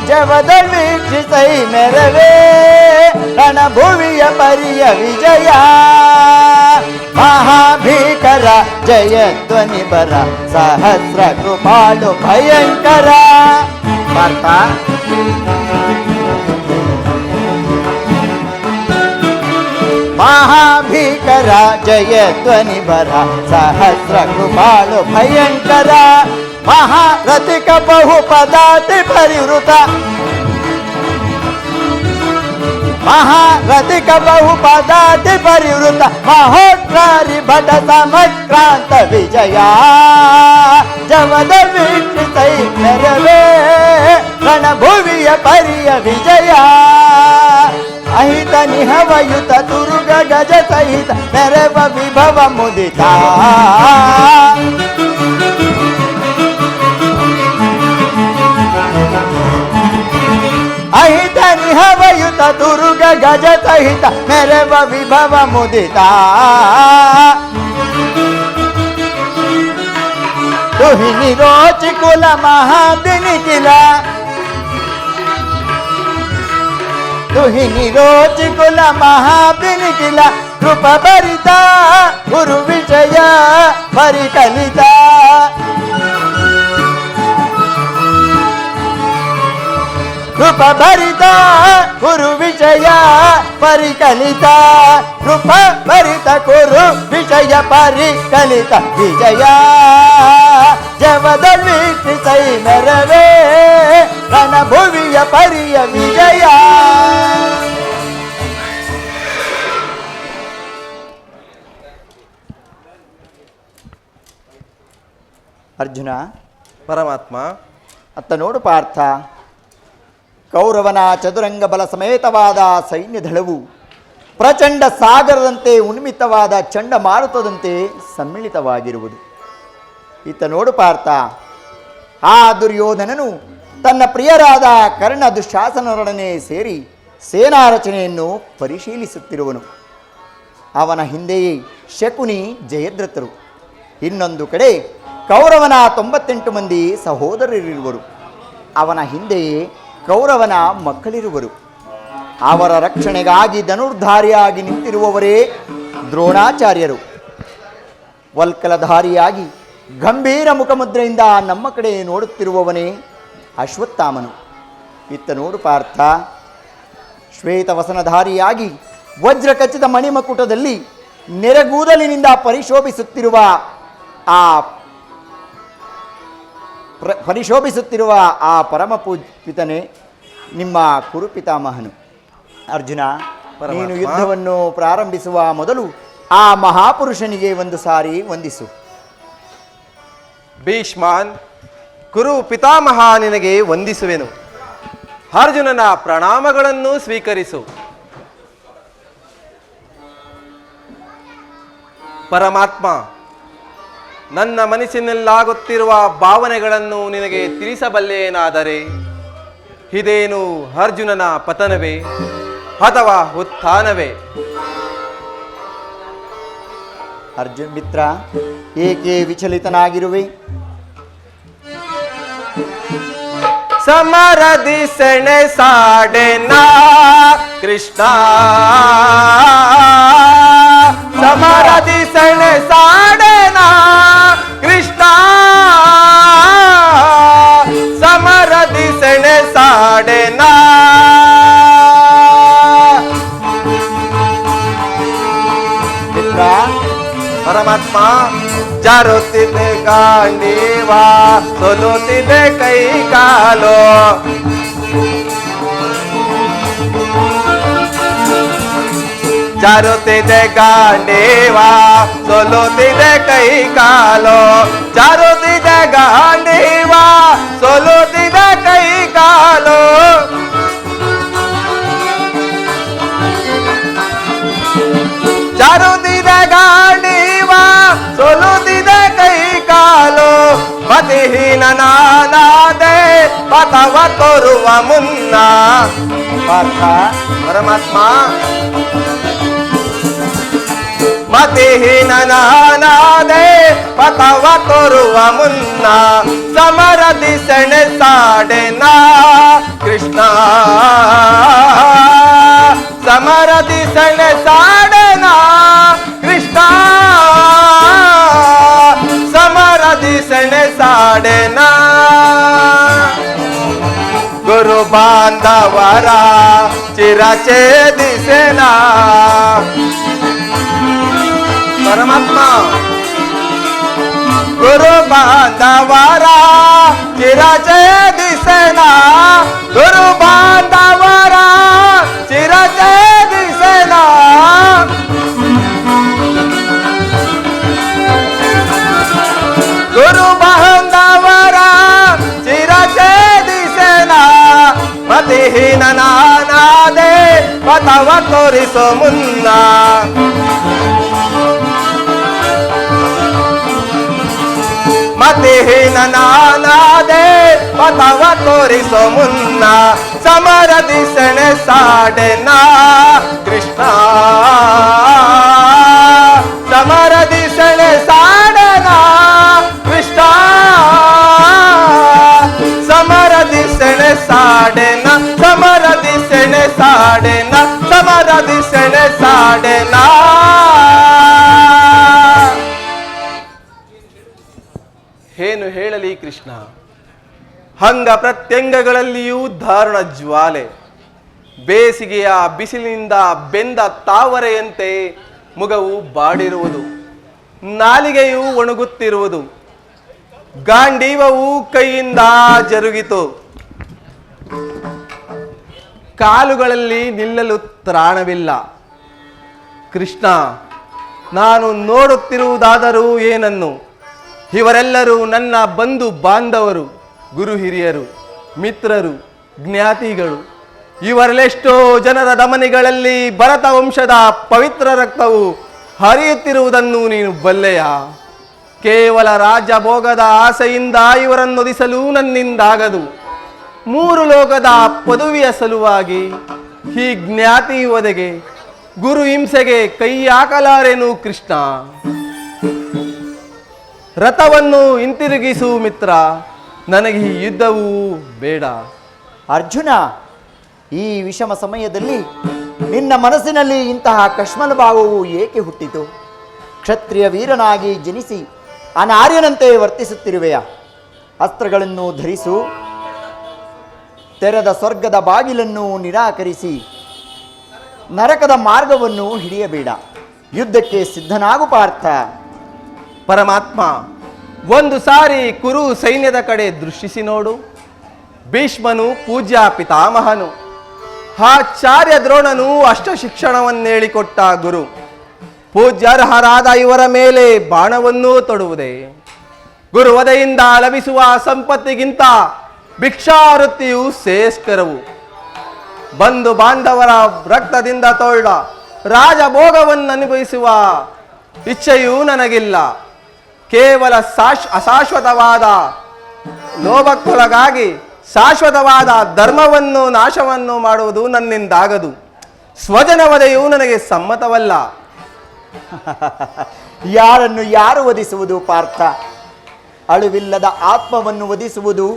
ಜಪದ ವೀಕ್ಷಿಸೈ ಮೆರವೇ ರಣಭುವಿಯ ಪರಿಯ ವಿಜಯ. ಮಹಾಭೀಕರ ಜಯಧ್ವನಿ ಬರ ಸಹಸ್ರ ಕೃಪಾಳು ಭಯಂಕರ. ಪಾರ್ಥ, ಮಹಾಭೀಕರ ಜಯಧ್ವನಿ ಬರ ಸಹಸ್ರ ಕೃಪಾಳು ಭಯಂಕರ. ಮಹಾರಥಿಕ ಬಹುಪದಾತಿ ಪರಿವೃತ ಮಹಾರಥಿಕ ಬಹುಪದಾತಿ ಪರಿವೃತ ಮಹೋಗ್ರಾರಿ ಭಟ ಸಮಕ್ರಾಂತ ವಿಜಯ. ಜವದ ವೀಕ್ಷಿಸೈ ಮೆರವೇ ರಣಭುವಿಯ ಪರಿಯ ವಿಜಯ. ಅಹಿತ ನಿಹವಯುತ ತುರುಗ ಗಜ ಸಹಿತ ಮೆರವ ವಿಭವ ಮುದಿತ. ಅಹಿತ ನಿಹವಯುತ ತುರುಗ ಗಜ ಸಹಿತ ಮೆರವ ವಿಭವ ಮುದಿತ. ತುಹಿನಿ ರೋಚಿ ಕುಲ ಮಹಾದಿನಿಖಿಲ ತುಹಿನಿ ರೋಚಿ ಕುಲ ಮಹಾಬಿನಿಖಿಲ. ಕೃಪ ಭರಿತ ಗುರು ವಿಜಯ ಪರಿಕಲಿತ. ಕೃಪ ಭರಿತ ಗುರು ವಿಜಯ ಪರಿಕಲಿತ. ಕೃಪ ಭರಿತ ಗುರು ವಿಜಯ ಪರಿಕಲಿತ ವಿಜಯ. ಜವದ ವೀಕ್ಷಿಸೈ ಮೆರವೇ ರಣಭುವಿಯ ಪರಿಯ ವಿಜಯ. ಅರ್ಜುನ, ಪರಮಾತ್ಮ, ಅತ್ತ ನೋಡು ಪಾರ್ಥ. ಕೌರವನ ಚದುರಂಗ ಬಲ ಸಮೇತವಾದ ಸೈನ್ಯದಳವು ಪ್ರಚಂಡ ಸಾಗರದಂತೆ ಉನ್ಮಿತವಾದ ಚಂಡಮಾರುತದಂತೆ ಸಮ್ಮಿಳಿತವಾಗಿರುವುದು. ಇತ್ತ ನೋಡು ಪಾರ್ಥ, ಆ ದುರ್ಯೋಧನನು ತನ್ನ ಪ್ರಿಯರಾದ ಕರ್ಣ ದುಶ್ಯಾಸನರೊಡನೆ ಸೇರಿ ಸೇನಾ ರಚನೆಯನ್ನು ಪರಿಶೀಲಿಸುತ್ತಿರುವನು. ಅವನ ಹಿಂದೆಯೇ ಶಕುನಿ ಜಯದ್ರಥರು. ಇನ್ನೊಂದು ಕಡೆ ಕೌರವನ 98 ಮಂದಿ ಸಹೋದರರಿರುವರು. ಅವನ ಹಿಂದೆಯೇ ಕೌರವನ ಮಕ್ಕಳಿರುವರು. ಅವರ ರಕ್ಷಣೆಗಾಗಿ ಧನುರ್ಧಾರಿಯಾಗಿ ನಿಂತಿರುವವರೇ ದ್ರೋಣಾಚಾರ್ಯರು. ವಲ್ಕಲಧಾರಿಯಾಗಿ ಗಂಭೀರ ಮುಖಮುದ್ರೆಯಿಂದ ನಮ್ಮ ಕಡೆ ನೋಡುತ್ತಿರುವವನೇ ಅಶ್ವತ್ಥಾಮನು. ಇತ್ತ ನೋಡು ಪಾರ್ಥ, ಶ್ವೇತವಸನಧಾರಿಯಾಗಿ ವಜ್ರಖಚಿತ ಮಣಿಮಕುಟದಲ್ಲಿ ನೆರೆಗೂದಲಿನಿಂದ ಪರಿಶೋಭಿಸುತ್ತಿರುವ ಆ ಪರಮ ಪಿತನೇ ನಿಮ್ಮ ಕುರುಪಿತಾಮಹನು. ಅರ್ಜುನ, ನೀನು ಯುದ್ಧವನ್ನು ಪ್ರಾರಂಭಿಸುವ ಮೊದಲು ಆ ಮಹಾಪುರುಷನಿಗೆ ಒಂದು ಸಾರಿ ವಂದಿಸು. ಭೀಷ್ಮಾನ್, ಕುರು ಪಿತಾಮಹ ನಿನಗೆ ವಂದಿಸುವೆನು. ಅರ್ಜುನನ ಪ್ರಣಾಮಗಳನ್ನು ಸ್ವೀಕರಿಸು. ಪರಮಾತ್ಮ, ನನ್ನ ಮನಸ್ಸಿನಲ್ಲಾಗುತ್ತಿರುವ ಭಾವನೆಗಳನ್ನು ನಿನಗೆ ತಿಳಿಸಬಲ್ಲೇನಾದರೆ ಇದೇನು ಅರ್ಜುನನ ಪತನವೇ ಅಥವಾ ಉತ್ಥಾನವೇ? ಅರ್ಜುನ್ ಮಿತ್ರ, ಏಕೆ ವಿಚಲಿತನಾಗಿರುವೆ? ಸಮರದಿ ಸೆಣೆ ಸಾಡೆನಾ ಕೃಷ್ಣ, ಸಮರದಿ ಸೆಣೆ ಸಾಡೆನಾ ಕೃಷ್ಣ, ಸಮರದಿ ಸೆಣೆ ಸಾಡೆನಾ. ಮಿತ್ರ, ಪರಮಾತ್ಮ, ಜಾರುತ್ತಿದೆ ಗಾಂಡೀವ, ಸೋಲುತ್ತಿದೆ ಕೈ ಕಾಲು, ಜಾರುತ್ತಿದೆ ಗಾಂಡೀವ ಸೋಲುತ್ತಿದೆ ಕೈ ಕಾಲು ಜಾರುತ್ತಿದೆ ಗಾಂಡೀವ ಸೋಲುತ್ತಿದೆ ಕೈ ಕಾಲು ಜಾರುತ್ತಿದೆ ಗಾಂಡೀವ ಸೋಲುತ್ತಿದೆ ಕೈ ಕಾಲು ಮತಿಹೀನ ನಾನಾದೆ ಪಥವ ತೋರುವ ಮುನ್ನ ಪಾರ್ಥ, ಪರಮಾತ್ಮ ಮತಿಹೀನ ನಾನಾದೆ ಪಥವ ತೋರುವ ಮುನ್ನ ಸಮರದಿ ಸೆಣಸಾಡೆನ ಕೃಷ್ಣ ಸಮರದಿ ಸೆಣಸಾಡೆನ ಕೃಷ್ಣ ಸಮರದಿ ಸೆಣಸಾಡೆನ ಗುರು ಬಾಂಧವರ ಚಿರಛೇದಿಸೆನ ಪರಮಾತ್ಮ ಗುರು ಬಾಂಧವರ ಚಿರಛೇದಿಸೆನ ಗುರು ಬಾಂಧವರ ಚಿರಛೇದಿಸೆನ ಗುರು ಬಾಂಧವರ ಚಿರಛೇದಿಸೆನ ಮತಿಹೀನ ನಾನಾದೆ ಪಥವ ತೋರಿಸೋ ಮುನ್ನ ಮತಿಹೀನ ನಾನಾದೆ ಪಥವ ತೋರಿಸೋ ಮುನ್ನ ಸಮರದಿ ಸೆಣಸಾಡೆನ ಕೃಷ್ಣ ಸಮರದಿ ಸೆಣಸಾಡೆನ ಕೃಷ್ಣ ಸಮರದಿ ಸೆಣಸಾಡೆನ ಸಮರದಿ ಸೆಣಸಾಡೆನ ಸಮರದಿ ಸೆಣಸಾಡೆನ ಏನು ಹೇಳಲಿ ಕೃಷ್ಣ ಅಂಗ ಪ್ರತ್ಯಂಗಗಳಲ್ಲಿಯೂ ದಾರುಣ ಜ್ವಾಲೆ ಬೇಸಿಗೆಯ ಬಿಸಿಲಿನಿಂದ ಬೆಂದ ತಾವರೆಯಂತೆ ಮುಖವು ಬಾಡಿರುವುದು ನಾಲಿಗೆಯು ಒಣಗುತ್ತಿರುವುದು ಗಾಂಡೀವವು ಕೈಯಿಂದ ಜರುಗಿತು ಕಾಲುಗಳಲ್ಲಿ ನಿಲ್ಲಲು ತ್ರಾಣವಿಲ್ಲ ಕೃಷ್ಣ ನಾನು ನೋಡುತ್ತಿರುವುದಾದರೂ ಏನನ್ನು ಇವರೆಲ್ಲರೂ ನನ್ನ ಬಂಧು ಬಾಂಧವರು ಗುರು ಹಿರಿಯರು ಮಿತ್ರರು ಜ್ಞಾತಿಗಳು ಇವರಲ್ಲೆಷ್ಟೋ ಜನರ ಧಮನಿಗಳಲ್ಲಿ ಭರತ ವಂಶದ ಪವಿತ್ರ ರಕ್ತವು ಹರಿಯುತ್ತಿರುವುದನ್ನು ನೀನು ಬಲ್ಲೆಯ ಕೇವಲ ರಾಜಭೋಗದ ಆಸೆಯಿಂದ ಇವರನ್ನು ಒದಿಸಲು ನನ್ನಿಂದಾಗದು ಮೂರು ಲೋಕದ ಪದವಿಯ ಸಲುವಾಗಿ ಈ ಜ್ಞಾತಿ ಒದಗೆ ಗುರು ಹಿಂಸೆಗೆ ಕೈ ಹಾಕಲಾರೆನು ಕೃಷ್ಣ ರಥವನ್ನು ಹಿಂತಿರುಗಿಸು ಮಿತ್ರ ನನಗೆ ಈ ಯುದ್ಧವೂ ಬೇಡ ಅರ್ಜುನ, ಈ ವಿಷಮ ಸಮಯದಲ್ಲಿ ನಿನ್ನ ಮನಸ್ಸಿನಲ್ಲಿ ಇಂತಹ ಕಶ್ಮಲ ಭಾವವು ಏಕೆ ಹುಟ್ಟಿತು? ಕ್ಷತ್ರಿಯ ವೀರನಾಗಿ ಜನಿಸಿ ಅನಾರ್ಯನಂತೆ ವರ್ತಿಸುತ್ತಿರುವೆಯ? ಅಸ್ತ್ರಗಳನ್ನು ಧರಿಸು, ತೆರೆದ ಸ್ವರ್ಗದ ಬಾಗಿಲನ್ನು ನಿರಾಕರಿಸಿ ನರಕದ ಮಾರ್ಗವನ್ನು ಹಿಡಿಯಬೇಡ. ಯುದ್ಧಕ್ಕೆ ಸಿದ್ಧನಾಗು ಪಾರ್ಥ. ಪರಮಾತ್ಮ, ಒಂದು ಸಾರಿ ಕುರು ಸೈನ್ಯದ ಕಡೆ ದೃಷ್ಟಿಸಿ ನೋಡು. ಭೀಷ್ಮನು ಪೂಜ್ಯ ಪಿತಾಮಹನು, ಆಚಾರ್ಯ ದ್ರೋಣನು ಅಷ್ಟ ಶಿಕ್ಷಣವನ್ನೇಳಿಕೊಟ್ಟ ಗುರು. ಪೂಜ್ಯರ್ಹರಾದ ಇವರ ಮೇಲೆ ಬಾಣವನ್ನೂ ತೊಡುವುದೇ? ಗುರುವದೆಯಿಂದ ಲಭಿಸುವ ಸಂಪತ್ತಿಗಿಂತ ಭಿಕ್ಷಾವೃತ್ತಿಯು ಶ್ರೇಷ್ಠರವು. ಬಂಧು ಬಾಂಧವರ ರಕ್ತದಿಂದ ತೋಳ್ದ ರಾಜಭೋಗವನ್ನು ಅನುಭವಿಸುವ ಇಚ್ಛೆಯೂ ನನಗಿಲ್ಲ. ಕೇವಲ ಅಶಾಶ್ವತವಾದ ಲೋಭಕ್ಕೊಳಗಾಗಿ ಶಾಶ್ವತವಾದ ಧರ್ಮವನ್ನು ನಾಶವನ್ನು ಮಾಡುವುದು ನನ್ನಿಂದಾಗದು. ಸ್ವಜನವಧೆಯು ನನಗೆ ಸಮ್ಮತವಲ್ಲ. ಯಾರನ್ನು ಯಾರು ವಧಿಸುವುದು ಪಾರ್ಥ? ಅಳುವಿಲ್ಲದ ಆತ್ಮವನ್ನು ವಧಿಸುವುದು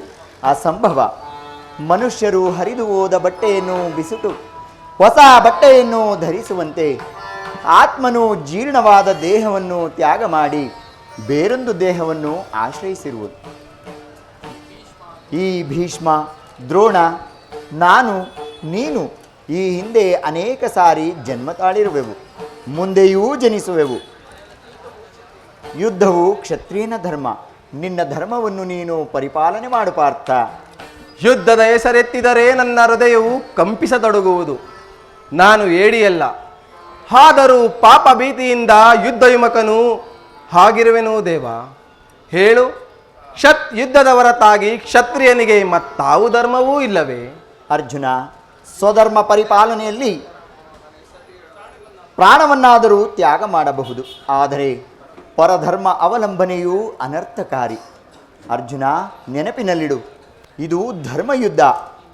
ಅಸಂಭವ. ಮನುಷ್ಯರು ಹರಿದು ಹೋದ ಬಟ್ಟೆಯನ್ನು ಬಿಸುಟು ಹೊಸ ಬಟ್ಟೆಯನ್ನು ಧರಿಸುವಂತೆ ಆತ್ಮನು ಜೀರ್ಣವಾದ ದೇಹವನ್ನು ತ್ಯಾಗ ಮಾಡಿ ಬೇರೊಂದು ದೇಹವನ್ನು ಆಶ್ರಯಿಸಿರುವುದು. ಈ ಭೀಷ್ಮ, ದ್ರೋಣ, ನಾನು, ನೀನು ಈ ಹಿಂದೆ ಅನೇಕ ಸಾರಿ ಜನ್ಮ ತಾಳಿರುವೆವು, ಮುಂದೆಯೂ ಜನಿಸುವೆವು. ಯುದ್ಧವು ಕ್ಷತ್ರಿಯನ ಧರ್ಮ. ನಿನ್ನ ಧರ್ಮವನ್ನು ನೀನು ಪರಿಪಾಲನೆ ಮಾಡು ಪಾರ್ಥ. ಯುದ್ಧದ ಹೆಸರೆತ್ತಿದರೆ ನನ್ನ ಹೃದಯವು ಕಂಪಿಸತೊಡಗುವುದು. ನಾನು ಏಡಿಯಲ್ಲ, ಆದರೂ ಪಾಪ ಭೀತಿಯಿಂದ ಯುದ್ಧ ವಿಮುಖನು ಆಗಿರುವೆನು ದೇವ. ಹೇಳು, ಯುದ್ಧದ ಹೊರತಾಗಿ ಕ್ಷತ್ರಿಯನಿಗೆ ಮತ್ತಾವು ಧರ್ಮವೂ ಇಲ್ಲವೇ? ಅರ್ಜುನ, ಸ್ವಧರ್ಮ ಪರಿಪಾಲನೆಯಲ್ಲಿ ಪ್ರಾಣವನ್ನಾದರೂ ತ್ಯಾಗ ಮಾಡಬಹುದು, ಆದರೆ ಪರಧರ್ಮ ಅವಲಂಬನೆಯೂ ಅನರ್ಥಕಾರಿ. ಅರ್ಜುನ, ನೆನಪಿನಲ್ಲಿಡು, ಇದು ಧರ್ಮಯುದ್ಧ.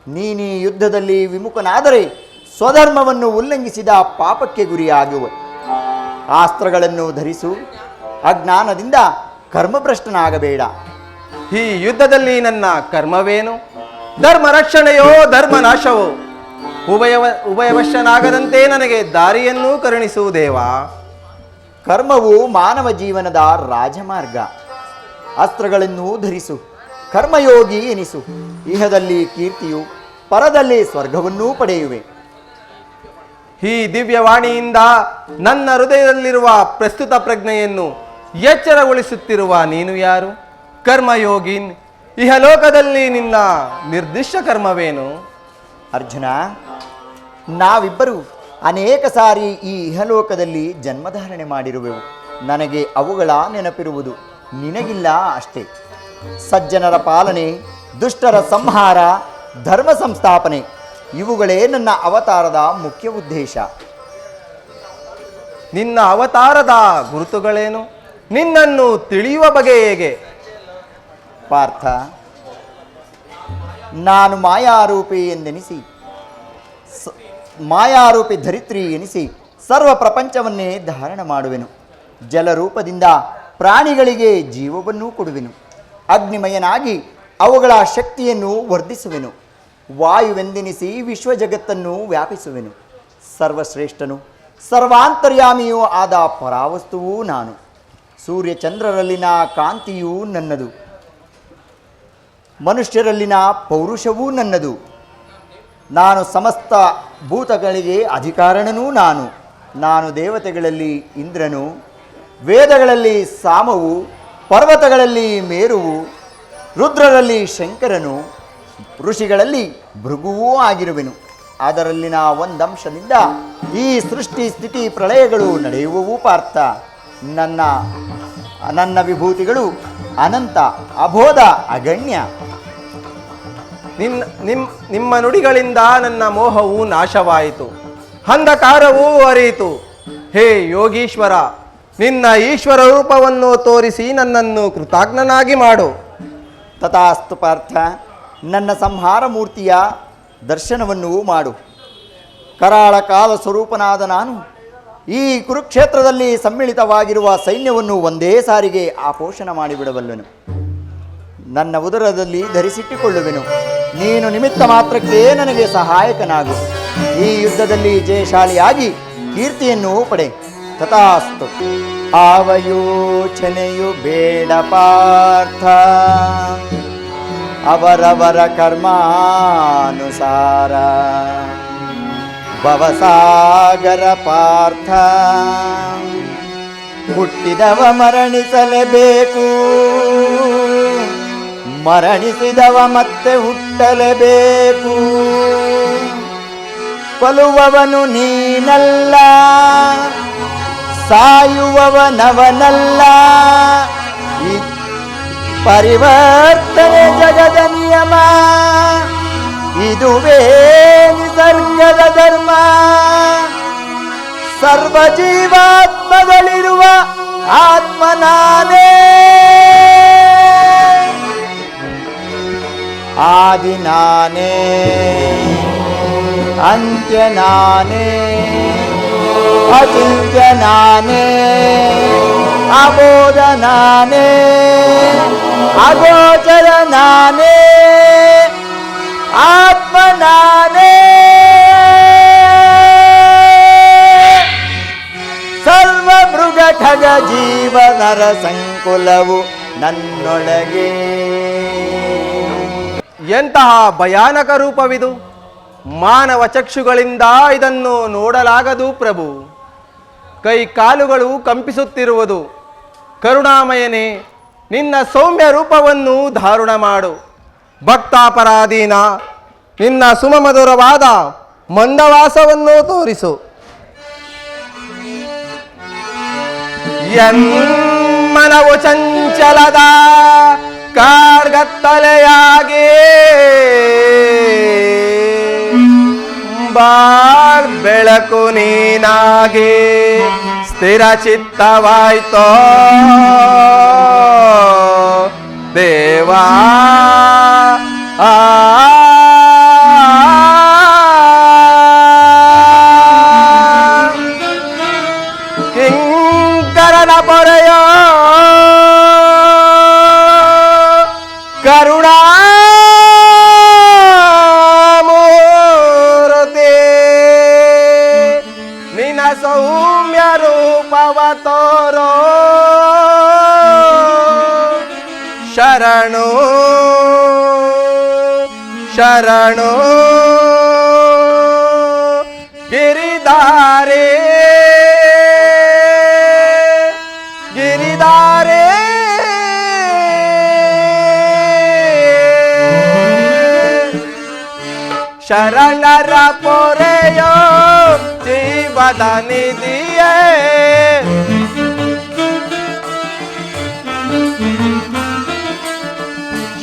ನೀನೀ ಯುದ್ಧದಲ್ಲಿ ವಿಮುಖನಾದರೆ ಸ್ವಧರ್ಮವನ್ನು ಉಲ್ಲಂಘಿಸಿದ ಪಾಪಕ್ಕೆ ಗುರಿಯಾಗುವ. ಅಸ್ತ್ರಗಳನ್ನು ಧರಿಸು, ಅಜ್ಞಾನದಿಂದ ಕರ್ಮಭ್ರಷ್ಟನಾಗಬೇಡ. ಈ ಯುದ್ಧದಲ್ಲಿ ನನ್ನ ಕರ್ಮವೇನು? ಧರ್ಮ ರಕ್ಷಣೆಯೋ ಧರ್ಮ ನಾಶವೋ? ಉಭಯವಶ್ಯನಾಗದಂತೆ ನನಗೆ ದಾರಿಯನ್ನೂ ಕರುಣಿಸು ದೇವ. ಕರ್ಮವು ಮಾನವ ಜೀವನದ ರಾಜಮಾರ್ಗ. ಅಸ್ತ್ರಗಳನ್ನು ಧರಿಸು, ಕರ್ಮಯೋಗಿ ಎನಿಸು. ಇಹದಲ್ಲಿ ಕೀರ್ತಿಯು, ಪರದಲ್ಲಿ ಸ್ವರ್ಗವನ್ನೂ ಪಡೆಯುವೆ. ಈ ದಿವ್ಯವಾಣಿಯಿಂದ ನನ್ನ ಹೃದಯದಲ್ಲಿರುವ ಪ್ರಸ್ತುತ ಪ್ರಜ್ಞೆಯನ್ನು ಎಚ್ಚರಗೊಳಿಸುತ್ತಿರುವ ನೀನು ಯಾರು? ಕರ್ಮಯೋಗಿನ್, ಇಹಲೋಕದಲ್ಲಿ ನಿನ್ನ ನಿರ್ದಿಷ್ಟ ಕರ್ಮವೇನು? ಅರ್ಜುನ, ನಾವಿಬ್ಬರು ಅನೇಕ ಸಾರಿ ಈ ಇಹಲೋಕದಲ್ಲಿ ಜನ್ಮಧಾರಣೆ ಮಾಡಿರುವೆವು. ನನಗೆ ಅವುಗಳ ನೆನಪಿರುವುದು, ನಿನಗಿಲ್ಲ ಅಷ್ಟೇ. ಸಜ್ಜನರ ಪಾಲನೆ, ದುಷ್ಟರ ಸಂಹಾರ, ಧರ್ಮ ಸಂಸ್ಥಾಪನೆ ಇವುಗಳೇ ನನ್ನ ಅವತಾರದ ಮುಖ್ಯ ಉದ್ದೇಶ. ನಿನ್ನ ಅವತಾರದ ಗುರುತುಗಳೇನು? ನಿನ್ನನ್ನು ತಿಳಿಯುವ ಬಗೆ ಹೇಗೆ? ಪಾರ್ಥ, ನಾನು ಮಾಯಾರೂಪಿ ಎಂದೆನಿಸಿ, ಮಾಯಾರೂಪಿ ಧರಿತ್ರಿ ಎನಿಸಿ ಸರ್ವ ಪ್ರಪಂಚವನ್ನೇ ಧಾರಣ ಮಾಡುವೆನು. ಜಲರೂಪದಿಂದ ಪ್ರಾಣಿಗಳಿಗೆ ಜೀವವನ್ನೂ ಕೊಡುವೆನು. ಅಗ್ನಿಮಯನಾಗಿ ಅವುಗಳ ಶಕ್ತಿಯನ್ನು ವರ್ಧಿಸುವೆನು. ವಾಯುವೆಂದೆನಿಸಿ ವಿಶ್ವ ಜಗತ್ತನ್ನು ವ್ಯಾಪಿಸುವೆನು. ಸರ್ವಶ್ರೇಷ್ಠನು, ಸರ್ವಾಂತರ್ಯಾಮಿಯೂ ಆದ ಪರಾವಸ್ತುವೂ ನಾನು. ಸೂರ್ಯಚಂದ್ರರಲ್ಲಿನ ಕಾಂತಿಯೂ ನನ್ನದು. ಮನುಷ್ಯರಲ್ಲಿನ ಪೌರುಷವೂ ನನ್ನದು. ನಾನು ಸಮಸ್ತ ಭೂತಗಳಿಗೆ ಅಧಿಕಾರಣನೂ ನಾನು. ನಾನು ದೇವತೆಗಳಲ್ಲಿ ಇಂದ್ರನು, ವೇದಗಳಲ್ಲಿ ಸಾಮವು, ಪರ್ವತಗಳಲ್ಲಿ ಮೇರುವು, ರುದ್ರರಲ್ಲಿ ಶಂಕರನು, ಋಷಿಗಳಲ್ಲಿ ಭೃಗುವೂ ಆಗಿರುವೆನು. ಅದರಲ್ಲಿನ ಒಂದಂಶದಿಂದ ಈ ಸೃಷ್ಟಿ ಸ್ಥಿತಿ ಪ್ರಳಯಗಳು ನಡೆಯುವವು ಪಾರ್ಥ. ನನ್ನ ವಿಭೂತಿಗಳು ಅನಂತ, ಅಬೋಧ, ಅಗಣ್ಯ. ನಿಮ್ಮ ನುಡಿಗಳಿಂದ ನನ್ನ ಮೋಹವು ನಾಶವಾಯಿತು, ಅಂಧಕಾರವೂ ಅರಿಯಿತು. ಹೇ ಯೋಗೀಶ್ವರ, ನಿನ್ನ ಈಶ್ವರ ರೂಪವನ್ನು ತೋರಿಸಿ ನನ್ನನ್ನು ಕೃತಜ್ಞನಾಗಿ ಮಾಡು. ತಥಾಸ್ತು ಪಾರ್ಥ, ನನ್ನ ಸಂಹಾರ ಮೂರ್ತಿಯ ದರ್ಶನವನ್ನು ಮಾಡು. ಕರಾಳ ಕಾಲ ಸ್ವರೂಪನಾದ ನಾನು ಈ ಕುರುಕ್ಷೇತ್ರದಲ್ಲಿ ಸಮ್ಮಿಳಿತವಾಗಿರುವ ಸೈನ್ಯವನ್ನು ಒಂದೇ ಸಾರಿಗೆ ಆಪೋಷಣ ಮಾಡಿಬಿಡಬಲ್ಲನು. ನನ್ನ ಉದರದಲ್ಲಿ ಧರಿಸಿಟ್ಟುಕೊಳ್ಳುವೆನು. ನೀನು ನಿಮಿತ್ತ ಮಾತ್ರಕ್ಕೆ ನನಗೆ ಸಹಾಯಕನಾಗು. ಈ ಯುದ್ಧದಲ್ಲಿ ಜಯಶಾಲಿಯಾಗಿ ಕೀರ್ತಿಯನ್ನು ಪಡೆ. ತಥಾಸ್ತು. ಆವಯೋಚನೆಯು ಬೇಡ ಪಾರ್ಥ, ಅವರವರ ಕರ್ಮಾನುಸಾರ. ಭವಸಾಗರ ಪಾರ್ಥ, ಹುಟ್ಟಿದವ ಮರಣಿಸಲೇಬೇಕು, ಮರಣಿಸಿದವ ಮತ್ತೆ ಹುಟ್ಟಲೇಬೇಕು. ಕೊಲ್ಲುವವನು ನೀನಲ್ಲ, ಸಾಯುವವನವನಲ್ಲ. ಈ ಪರಿವರ್ತನೆ ಜಗದ ನಿಯಮ, ಇದುವೇ ನಿಸರ್ಗದ ಧರ್ಮ. ಸರ್ವ ಜೀವಾತ್ಮಗಳಿರುವ ಆತ್ಮ ನಾನೇ, ಆದಿ ನಾನೇ, ಅಂತ್ಯ ನಾನೇ, ಅಚಿಂತ್ಯ ನಾನೇ, ಅಬೋಧ ನಾನೇ, ಅಗೋಚರ ನಾನೇ, ಆತ್ಮ ನಾನೇ. ಸರ್ವ ಮೃಗ ಖಗ ಜೀವನರ ಸಂಕುಲವು ನನ್ನೊಳಗೆ. ಎಂತಹ ಭಯಾನಕ ರೂಪವಿದು! ಮಾನವ ಚಕ್ಷುಗಳಿಂದ ಇದನ್ನು ನೋಡಲಾಗದು ಪ್ರಭು. ಕೈ ಕಾಲುಗಳು ಕಂಪಿಸುತ್ತಿರುವುದು. ಕರುಣಾಮಯನೇ, ನಿನ್ನ ಸೌಮ್ಯ ರೂಪವನ್ನು ಧಾರಣ ಮಾಡು. ಭಕ್ತಾಪರಾಧೀನ, ನಿನ್ನ ಸುಮಮಧುರವಾದ ಮಂದವಾಸವನ್ನು ತೋರಿಸು. ಮನವು ಚಂಚಲದ ಕಾಡ್ಗತ್ತಲೆಯಾಗಿ ಬಾಳ್ ಬೆಳಕು ನೀನಾಗಿ ಸ್ಥಿರ ಚಿತ್ತವಾಯ್ತೋ ದೇವಾ ಆ ಕಿಂಕರನ ಪೊರೆಯೋ ಕರುಣಾಮೂರ್ತಿ ನಿನ ಸೌಮ್ಯ ರೂಪವ ತೋರೋ ಶರಣು ಶರಣು ಗಿರಿಧಾರೆ ಗಿರಿಧಾರೆ ಶರಣರ ಪೊರೆಯೋ ಜೀವದ ನಿಧಿಯೇ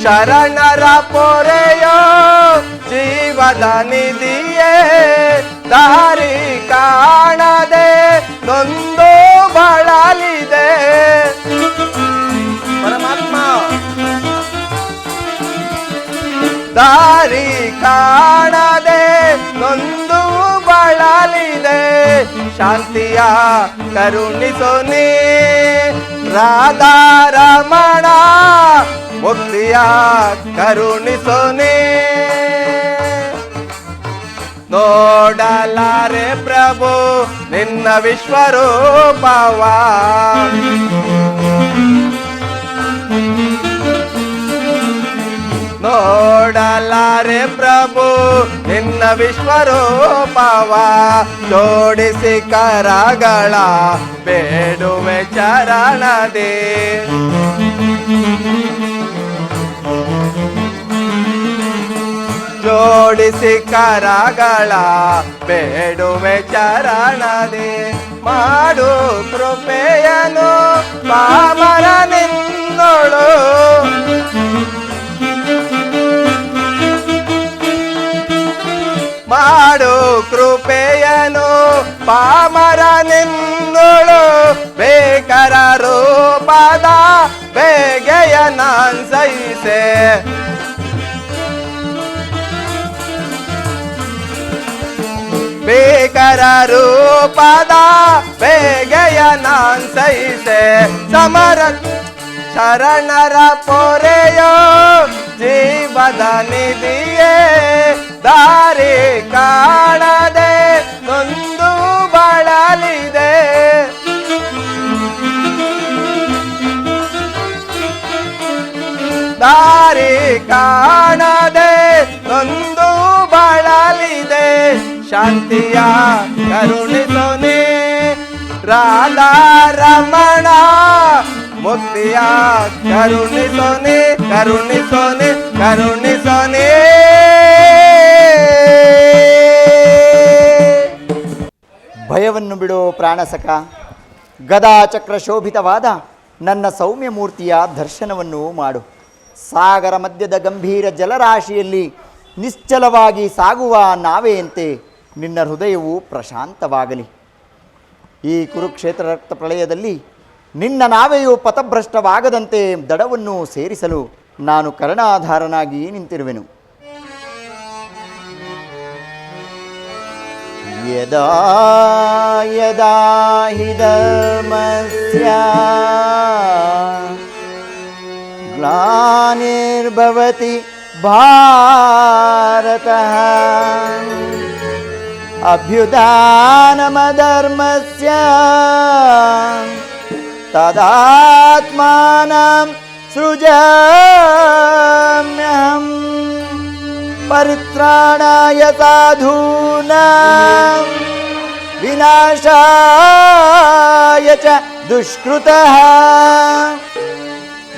ಶರಣರ ಪೊರೆಯೋ ಜೀವದ ನಿಧಿಯೇ ದಾರಿ ಕಾಣದೆ ನೊಂದು ಬಳಲಿದೆ ಪರಮಾತ್ಮ ದಾರಿ ಕಾಣದೆ ನೊಂದು ಬಳಲಿದೆ ಶಾಂತಿಯ ಕರುಣಿಸೋನಿ ರಾಧಾರಮಣ ಮುಕ್ತಿಯ ಕರುಣಿಸೋನಿ ನೋಡಲಾರೆ ಪ್ರಭು ನಿನ್ನ ವಿಶ್ವರೂಪವ ನೋಡಲಾರೆ ಪ್ರಭು ನಿನ್ನ ವಿಶ್ವರೂಪವ ಜೋಡಿಸಿ ಕರಗಳ ಬೇಡುವೆ ಚರಣದೆ ಜೋಡಿಸಿ ಕರಗಳ ಬೇಡುವೆ ಚರಣದೆ ಮಾಡು ಕೃಪೆಯನು ಪಾಮರ ನಿನ್ನೋಳು ಮಾಡು ಕೃಪೆಯನು ಪಾಮರ ನಿನ್ನೋಳು ಬೇಕರ ರೂಪದ ಬೇಗೆಯ ನಾನ್ಸೈಸೆ ಬೇಕರ ರೂಪದ ಬೇಗೆಯ ನಾನ್ಸೈಸೆ ಸಮರ ಶರಣರ ಪೊರೆಯೋ ಜೀವದ ನಿಧಿಯೇ ದಾರಿ ಕಾಣದೆ ನೊಂದು ಬಳಲಿದೆ ದಾರಿ ಕಾಣದೆ ನೊಂದು ಬಳಲಿದೆ ಶಾಂತಿಯ ಕರುಣಿಸೋನಿ ರಾಧಾರಮಣ ಮುಕ್ತಿಯ ಕರುಣಿಸೋನಿ ಕರುಣಿಸೋನಿ ಕರುಣಿಸೋನಿ ಭಯವನ್ನು ಬಿಡೋ ಪ್ರಾಣಸಖ ಗದಾ ಚಕ್ರ ಶೋಭಿತವಾದ ನನ್ನ ಸೌಮ್ಯ ಮೂರ್ತಿಯ ದರ್ಶನವನ್ನು ಮಾಡು ಸಾಗರ ಮಧ್ಯದ ಗಂಭೀರ ಜಲರಾಶಿಯಲ್ಲಿ ನಿಶ್ಚಲವಾಗಿ ಸಾಗುವ ನಾವೆಯಂತೆ ನಿನ್ನ ಹೃದಯವು ಪ್ರಶಾಂತವಾಗಲಿ ಈ ಕುರುಕ್ಷೇತ್ರ ರಕ್ತ ಪ್ರಳಯದಲ್ಲಿ ನಿನ್ನ ನಾವೆಯು ಪಥಭ್ರಷ್ಟವಾಗದಂತೆ ದಡವನ್ನು ಸೇರಿಸಲು ನಾನು ಕರ್ಣಾಧಾರನಾಗಿ ನಿಂತಿರುವೆನು ಯದಾ ಯದಾ ಹಿ ಧರ್ಮಸ್ಯ ಗ್ಲಾನಿರ್ಭವತಿ ಭಾರತಃ ಅಭ್ಯುದಾನಮಧರ್ಮಸ್ಯ ತದಾತ್ಮಾನಂ ಸೃಜಾಮ್ಯಹಂ ಪರಿತ್ರಾಣಾಯ ಸಾಧೂನಾಂ ವಿನಾಶಾಯ ಚ ದುಷ್ಕೃತಃ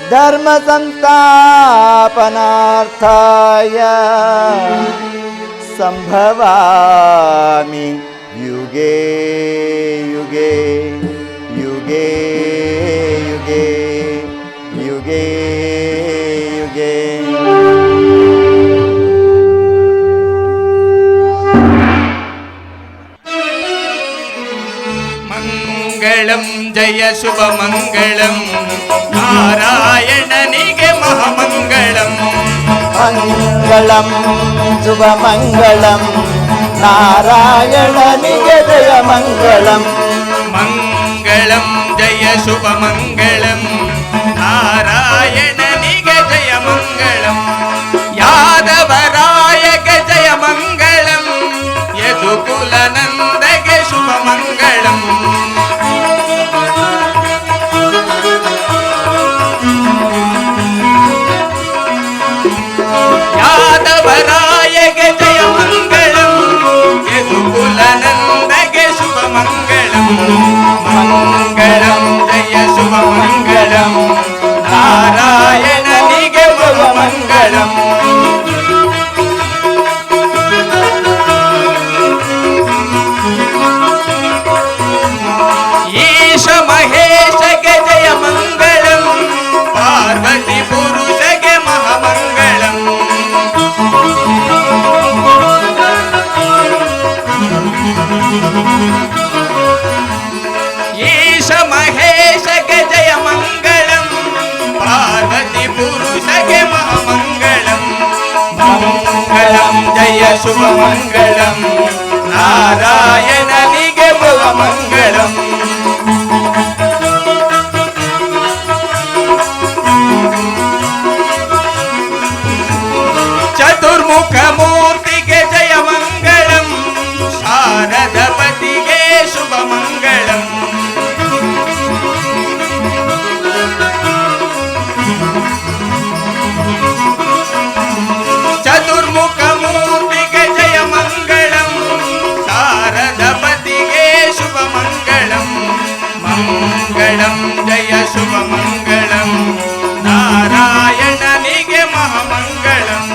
ಧರ್ಮ ಸಂಸ್ಥಾಪನಾರ್ಥಾಯ ಸಂಭವಾಮಿ ಯುಗೇ ಯುಗೇ ಯುಗೇ ಜಯ ಶುಭ ಮಂಗಳಂ ನಾರಾಯಣನಿಗೆ ಮಹಾಮಂಗಳಂ ಮಂಗಳಂ ಶುಭ ಮಂಗಳಂ ನಾರಾಯಣನಿಗೆ ಜಯ ಮಂಗಳಂ ಮಂಗಳಂ ಜಯ ಶುಭ ಮಂಗಳಂ ನಾರಾಯಣನಿಗೆ ಜಯ ಮಂಗಳಂ ಯಾದವರಾಯಗೆ ಜಯ ಮಂಗಳಂ ಯದುಕುಲನಂದಗೆ ಶುಭ ಮಂಗಳಂ ಯಾದವರಾಯಗೆ ಜಯ ಮಂಗಳಂ ಯದುಕುಲನಂದಗೆ ಶುಭ ಮಂಗಳಂ ಮಂಗಳಂ ಜಯ ಶುಭ ಮಂಗಳಂ ನಾರಾಯಣನಿಗೆ ಮಂಗಳಂ ಈಶ ಮಹೇಶಗೆ ಜಯ ಮಂಗಳಂ ಪಾರ್ವತಿ ಪುರುಷಗೆ ಮಹಾಮಂಗಳಂ ಈಶ ಮಹೇಶಗೆ ಜಯ ಮಂಗಳಂ ಪಾರ್ವತಿ ಪುರುಷಗೆ ಮಹಾಮಂಗಳಂ ಮಂಗಳಂ ಜಯ ಶುಭ ಮಂಗಳಂ ನಾರಾಯಣನಿಗೆ ಮಹಾಮಂಗಳಂ ಚತುರ್ಮುಖ ಮೂರ್ತಿಗೆ ಜಯ ಮಂಗಳಂ ಶಾರದಪತಿಗೆ ಶುಭ ಮಂಗಳಂ ಚತುರ್ಮುಖ ಮೂರ್ತಿಗೆ ಜಯ ಮಂಗಳಂ ಶಾರದಪತಿಗೆ ಶುಭ ಮಂಗಳಂ ಮಂಗಳಂ ಜಯ ಶುಭ ಮಂಗಳಂ ನಾರಾಯಣನಿಗೆ ಮಹಾಮಂಗಳಂ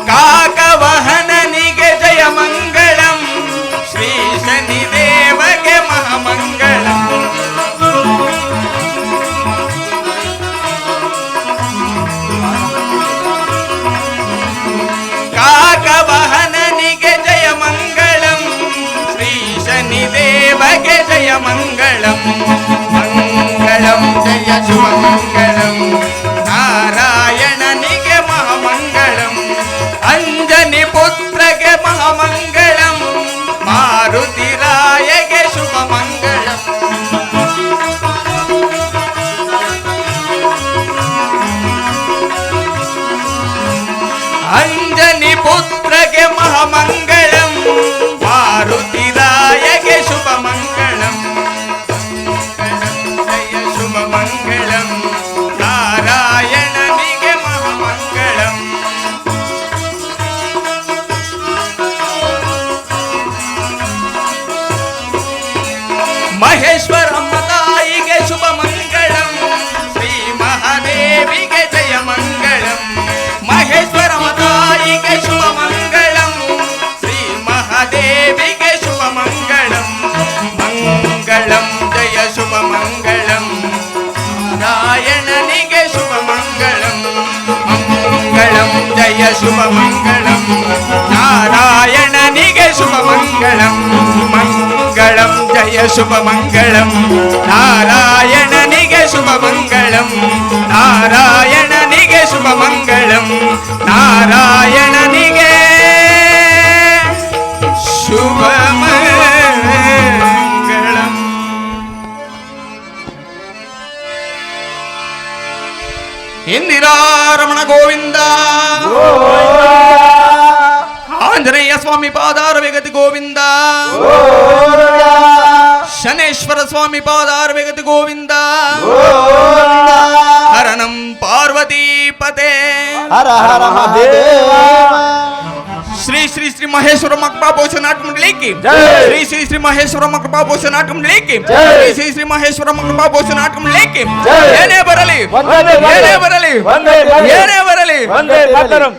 ಕಾಕವಹನನಿಗೆ ಜಯ ಮಂಗಳಂ ಶ್ರೀ ಶನಿದೇವಗೆ ಮಹಾಮಂಗಳಂ ಕಾಕವಹನನಿಗೆ ಜಯ ಮಂಗಳಂ ಶ್ರೀ ಶನಿದೇವಗೆ ಜಯ ಮಂಗಳಂ ಮಂಗಳಂ ಜಯ ಶುಭ ಮಂಗಳಂ ನಾರಾಯಣನಿಗೆ ಮಹಾಮಂಗಳಂ ಅಂಜನಿ ಪುತ್ರಗೆ ಮಹಾಮಂಗಳಂ ಮಾರುತಿರಾಯಗೆ ಶುಭ ಮಂಗಳಂ ಅಂಜನಿ ಪುತ್ರಗೆ ಮಹಾಮಂಗಳಂ ಮಾರುತಿರಾಯಗೆ ಶುಭ ಮಂಗಳಂ ಜಯ ಶುಭ ಮಂಗಳಂ ನಾರಾಯಣನಿಗೆ ಮಹಾಮಂಗಳಂ ಮಹೇಶ್ವರಮ್ಮ ತಾಯಿಗೆ ಶುಭ ಮಂಗಳಂ ಶ್ರೀ ಮಹಾದೇವಿಗೆ ಜಯ ಮಂಗಳಂ ಮಹೇಶ್ವರಮ್ಮ ತಾಯಿಗೆ ಶುಭ ಮಂಗಳಂ ಶ್ರೀ ಮಹಾದೇವಿಗೆ ಶುಭ ಮಂಗಳಂ ಮಂಗಳಂ ಜಯ ಶುಭ ಮಂಗಳಂ ನಾರಾಯಣನಿಗೆ ಶುಭ ಮಂಗಳಂ ಮಂಗಳಂ ಜಯ ಶುಭ ಮಂಗಳಂ ನಾರಾಯಣನಿಗೆ ಶುಭ ಮಂಗಳಂ ಮಂಗಳಂ ಜಯ ಶುಭ ಮಂಗಳಂ ನಾರಾಯಣನಿಗೆ ಶುಭ ಮಂಗಳಂ ನಾರಾಯಣನಿಗೆ ಶುಭ ಮಂಗಳಂ ನಾರಾಯಣನಿಗೆ ಶುಭ ಮಂಗಳಂ. ಇಂದಿರಾರಮಣ ಗೋವಿಂದ ಆಂಜನೇಯ ಸ್ವಾಮಿ ಪಾದಾರವೇಗತಿ ಗೋವಿಂದ ಶನೇಶ್ವರ ಸ್ವಾಮಿ ಪಾದಾರವೇಗತಿ ಗೋವಿಂದ ಹರಣಂ ಪಾರ್ವತೀಪತೆ ಹರ ಹರ ಮಹಾದೇವ శ్రీ శ్రీ శ్రీ మహేశ్వరమ్మ కృపాపోషణ నాటక మండలికి శ్రీ శ్రీ శ్రీ మహేశ్వరమ్మ కృపాపోషణ నాటక మండలికి శ్రీ శ్రీ శ్రీ మహేశ్వరమ్మ కృపాపోషణ నాటక మండలికి ఏనే బరలి ఏనే బరలి ఏనే బరలి వందే మాతరం.